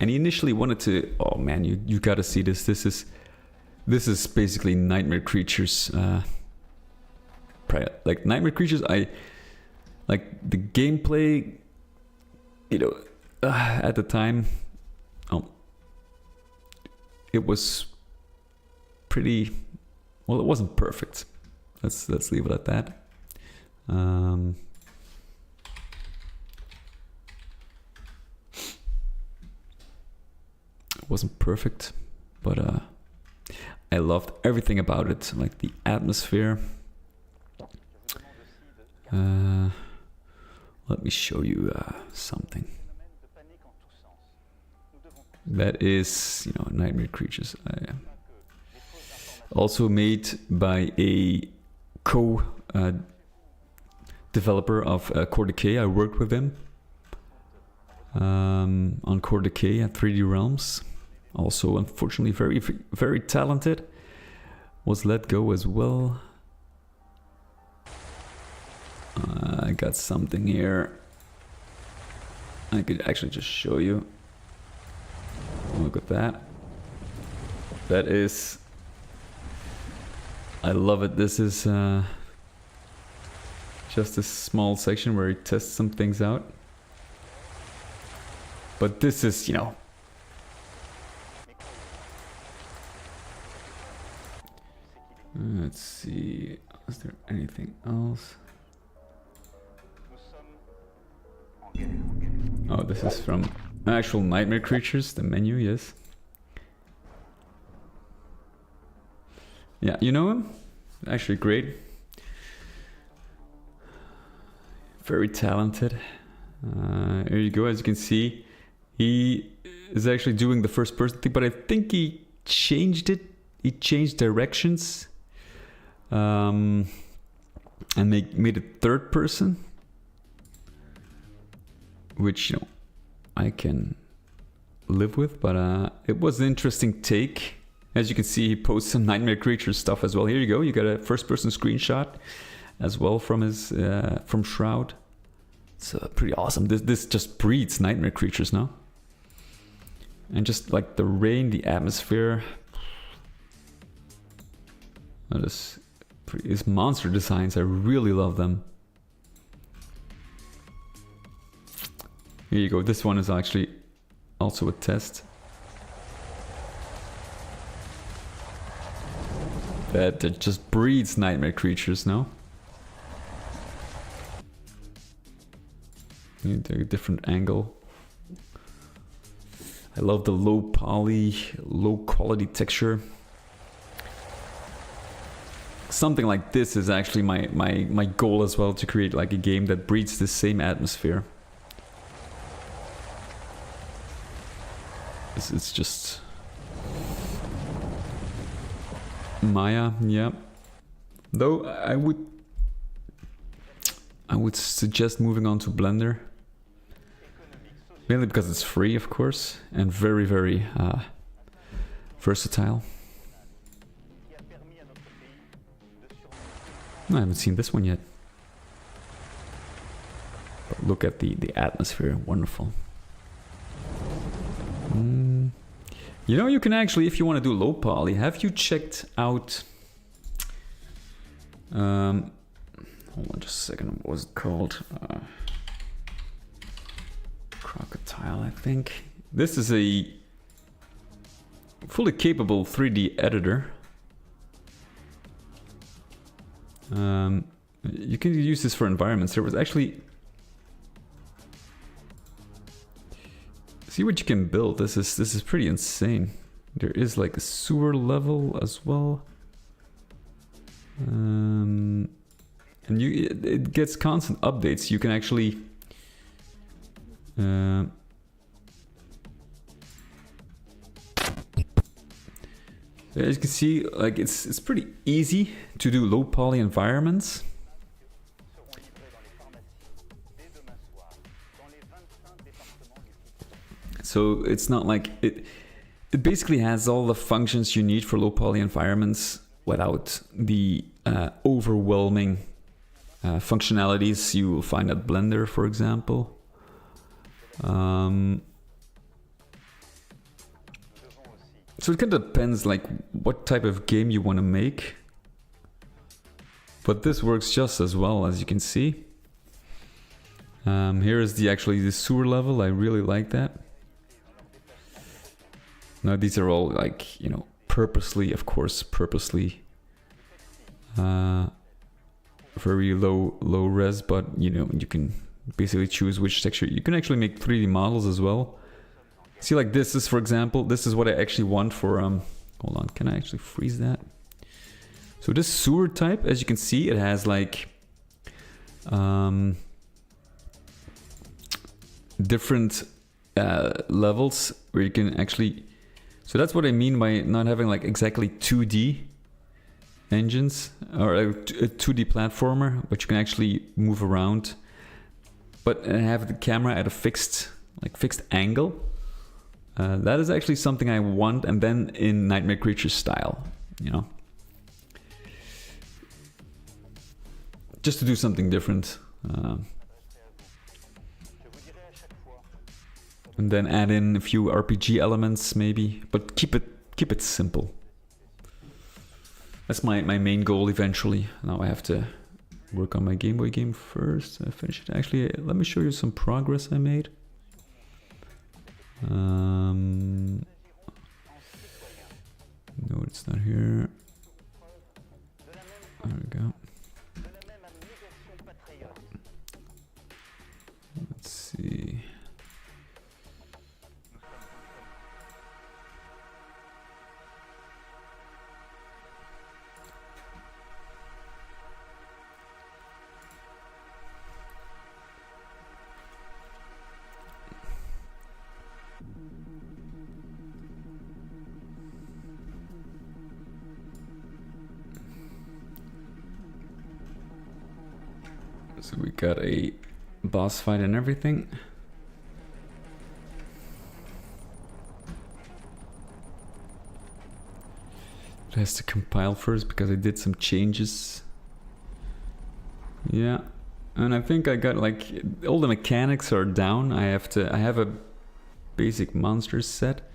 And he initially wanted to, oh man, you gotta see this. This is basically Nightmare Creatures. Like Nightmare Creatures, I like the gameplay, you know, at the time, it was pretty, well, it wasn't perfect. Let's leave it at that. It wasn't perfect, but I loved everything about it, like the atmosphere. Let me show you something. That is, you know, Nightmare Creatures. Also made by a developer of Core Decay. I worked with him on Core Decay at 3D Realms. Also, unfortunately, very talented. Was let go as well. I got something here. I could actually just show you. Look at that. That is... I love it. This is just a small section where he tests some things out. But this is, you know... Let's see, is there anything else? Oh, this is from actual Nightmare Creatures, the menu, yes. Yeah, you know him? Actually great. Very talented. Here you go, as you can see. He is actually doing the first person thing, but I think he changed it. He changed directions. And made it third person, which, you know, I can live with, but it was an interesting take. As you can see, he posts some Nightmare Creature stuff as well. Here you go. You got a first-person screenshot as well from his from Shroud. It's pretty awesome. This just breeds Nightmare Creatures now. And just like the rain, the atmosphere. His monster designs, I really love them. Here you go. This one is actually also a test. That just breeds Nightmare Creatures now. You take a different angle. I love the low poly, low quality texture. Something like this is actually my goal as well, to create like a game that breeds the same atmosphere. It's just Maya, yeah. Though I would suggest moving on to Blender. Mainly because it's free, of course, and very, very versatile. No, I haven't seen this one yet. But look at the atmosphere, wonderful. You know, you can actually, if you want to do low poly, have you checked out... hold on just a second, what was it called? Crocodile, I think. This is a fully capable 3D editor. You can use this for environments. There was actually... See what you can build. This is pretty insane. There is like a sewer level as well. And it gets constant updates. You can actually... as you can see, like it's pretty easy to do low poly environments. So it's not like it basically has all the functions you need for low poly environments without the overwhelming functionalities you will find at Blender, for example. So it kind of depends like what type of game you want to make. But this works just as well, as you can see. Here is actually the sewer level. I really like that. Now these are all like, you know, purposely very low res, but you know, you can basically choose which texture. You can actually make 3D models as well. See, like this is, for example, this is what I actually want for hold on, can I actually freeze that? So this sewer type, as you can see, it has like different levels where you can actually... So that's what I mean by not having like exactly 2D engines or a 2D platformer, but you can actually move around, but have the camera at a fixed angle. That is actually something I want, and then in Nightmare Creature style, you know, just to do something different, and then add in a few RPG elements maybe, but keep it simple. That's my main goal eventually. Now I have to work on my Game Boy game first. I finish it. Actually, let me show you some progress I made. No, it's not here. There we go. Let's see. So we got a boss fight and everything. has to compile first because I did some changes. Yeah, and I think I got like all the mechanics are down. I have a basic monsters set,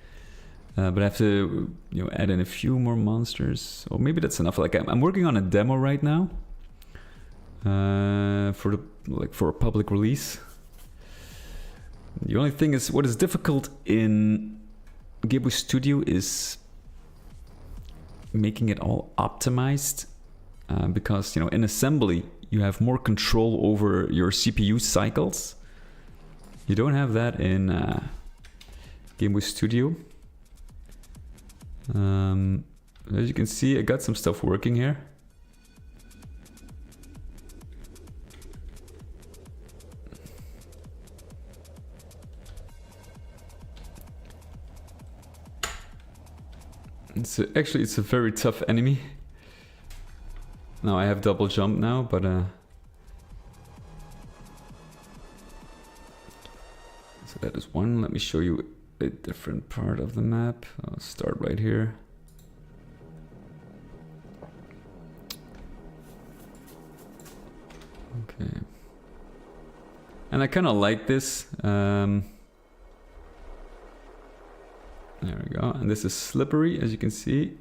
but I have to add in a few more monsters. Or maybe that's enough. Like I'm working on a demo right now for a public release. The only thing is, what is difficult in GZdoom Studio is making it all optimized, because in assembly you have more control over your CPU cycles. You don't have that in GZdoom Studio. As you can see, I got some stuff working here. Actually, it's a very tough enemy. Now I have double jump now, but so that is one. Let me show you a different part of the map. I'll start right here. Okay. And I kind of like this. There we go. And this is slippery, as you can see.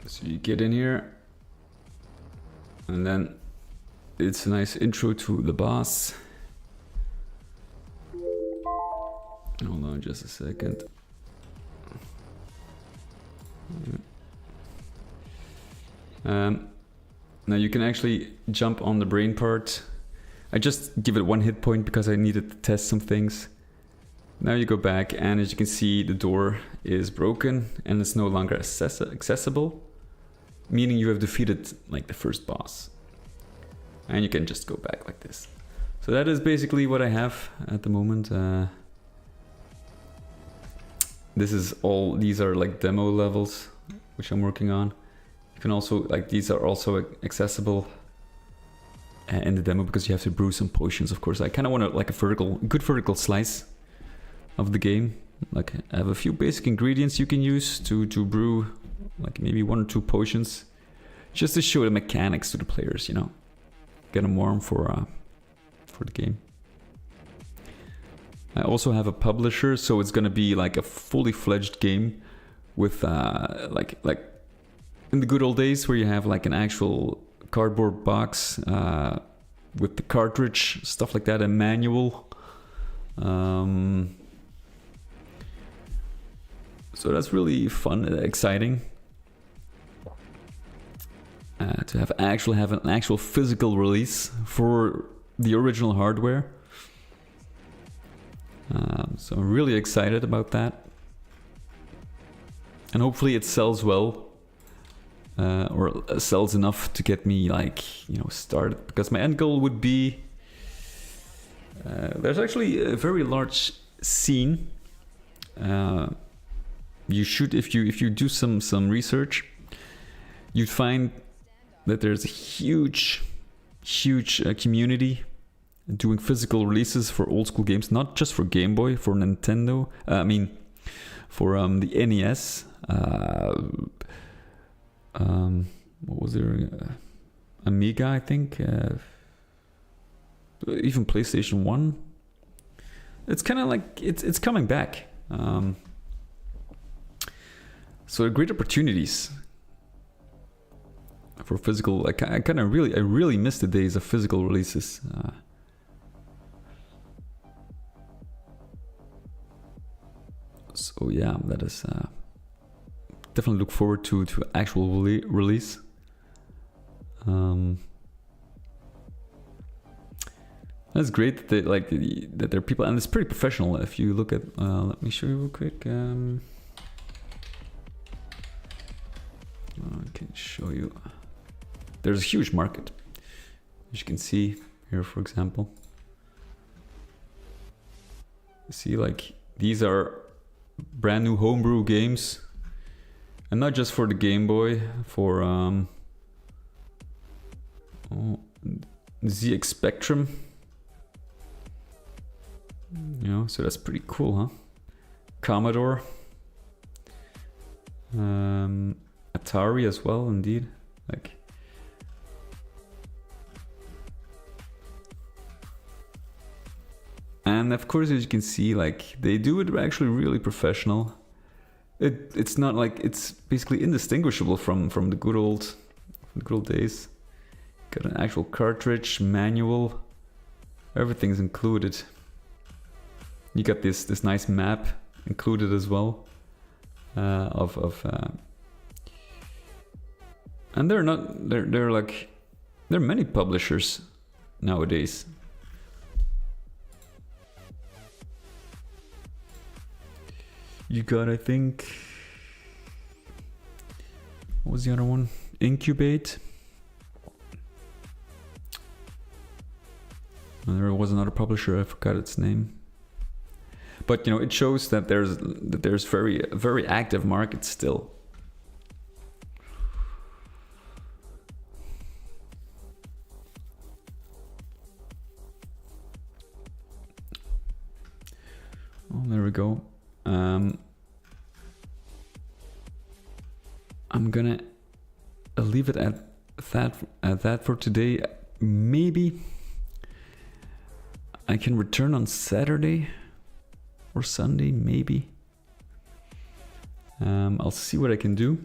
So you get in here, and then it's a nice intro to the boss. Hold on just a second. Now you can actually jump on the brain part. I just give it 1 hit point because I needed to test some things. Now you go back, and as you can see, the door is broken and it's no longer accessible, meaning you have defeated like the first boss. And you can just go back like this. So that is basically what I have at the moment. These are like demo levels, which I'm working on. You can also, these are also accessible in the demo because you have to brew some potions, of course. I kind of want a good vertical slice of the game. Like, I have a few basic ingredients you can use to brew like maybe 1 or 2 potions, just to show the mechanics to the players, get them warm for the game. I also have a publisher, so it's gonna be like a fully fledged game with like in the good old days where you have like an actual cardboard box with the cartridge, stuff like that, a manual. So that's really fun and exciting to have an actual physical release for the original hardware. So I'm really excited about that, and hopefully it sells well, or sells enough to get me started, because my end goal would be there's actually a very large scene. You should, if you do some research, you'd find that there's a huge community doing physical releases for old school games, not just for Game Boy, for Nintendo. For the NES. What was there? Amiga, I think. Even PlayStation 1. It's kind of like it's coming back. So great opportunities for physical. I really miss the days of physical releases. So yeah, that is definitely look forward to actual release. That's great that that there are people, and it's pretty professional. If you look at, let me show you real quick. I can show you. There's a huge market, as you can see here, for example. See, these are brand new homebrew games, and not just for the Game Boy, for ZX Spectrum. You know, so that's pretty cool, huh? Commodore, Atari as well, indeed. Like, and of course, as you can see, like, they do it actually really professional. It's not like, it's basically indistinguishable from the good old days. Got an actual cartridge, manual, everything's included. You got this nice map included as well, and there are many publishers nowadays. You got, I think, what was the other one? Incubate. And there was another publisher, I forgot its name. But you know, it shows that there's very active market still. Oh, there we go. I'm gonna leave it at that for today. Maybe I can return on Saturday or Sunday, maybe. I'll see what I can do.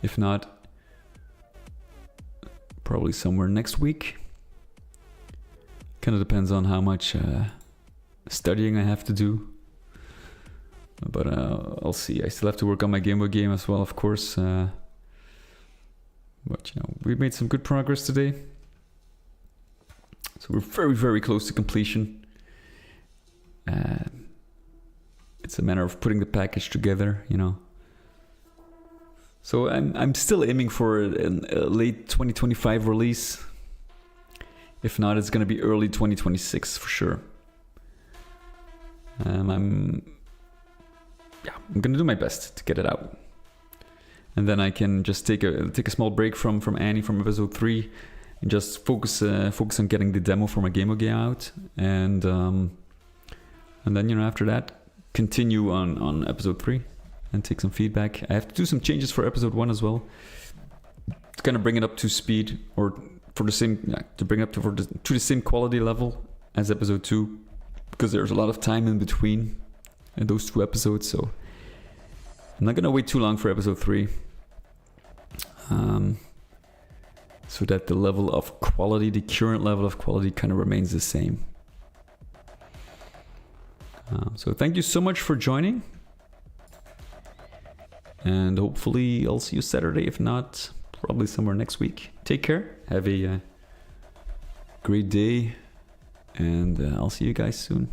If not, probably somewhere next week. Kind of depends on how much studying I have to do. But I'll see. I still have to work on my Game Boy game as well, of course. But you know, we made some good progress today. So we're very close to completion. It's a matter of putting the package together, you know. So I'm still aiming for a late 2025 release. If not, it's gonna be early 2026 for sure. I'm gonna do my best to get it out, and then I can just take a small break from Annie from episode 3, and just focus on getting the demo for my Game Boy game out, and then, you know, after that, continue on episode 3 and take some feedback. I have to do some changes for episode 1 as well, to kind of bring it up to speed, or for the same, to bring it up to the same quality level as episode 2, because there's a lot of time in between those 2 episodes. So I'm not gonna wait too long for episode 3, so that the level of quality, the current level of quality, kind of remains the same. So thank you so much for joining, and hopefully I'll see you Saturday. If not, probably somewhere next week. Take care, have a great day, and I'll see you guys soon.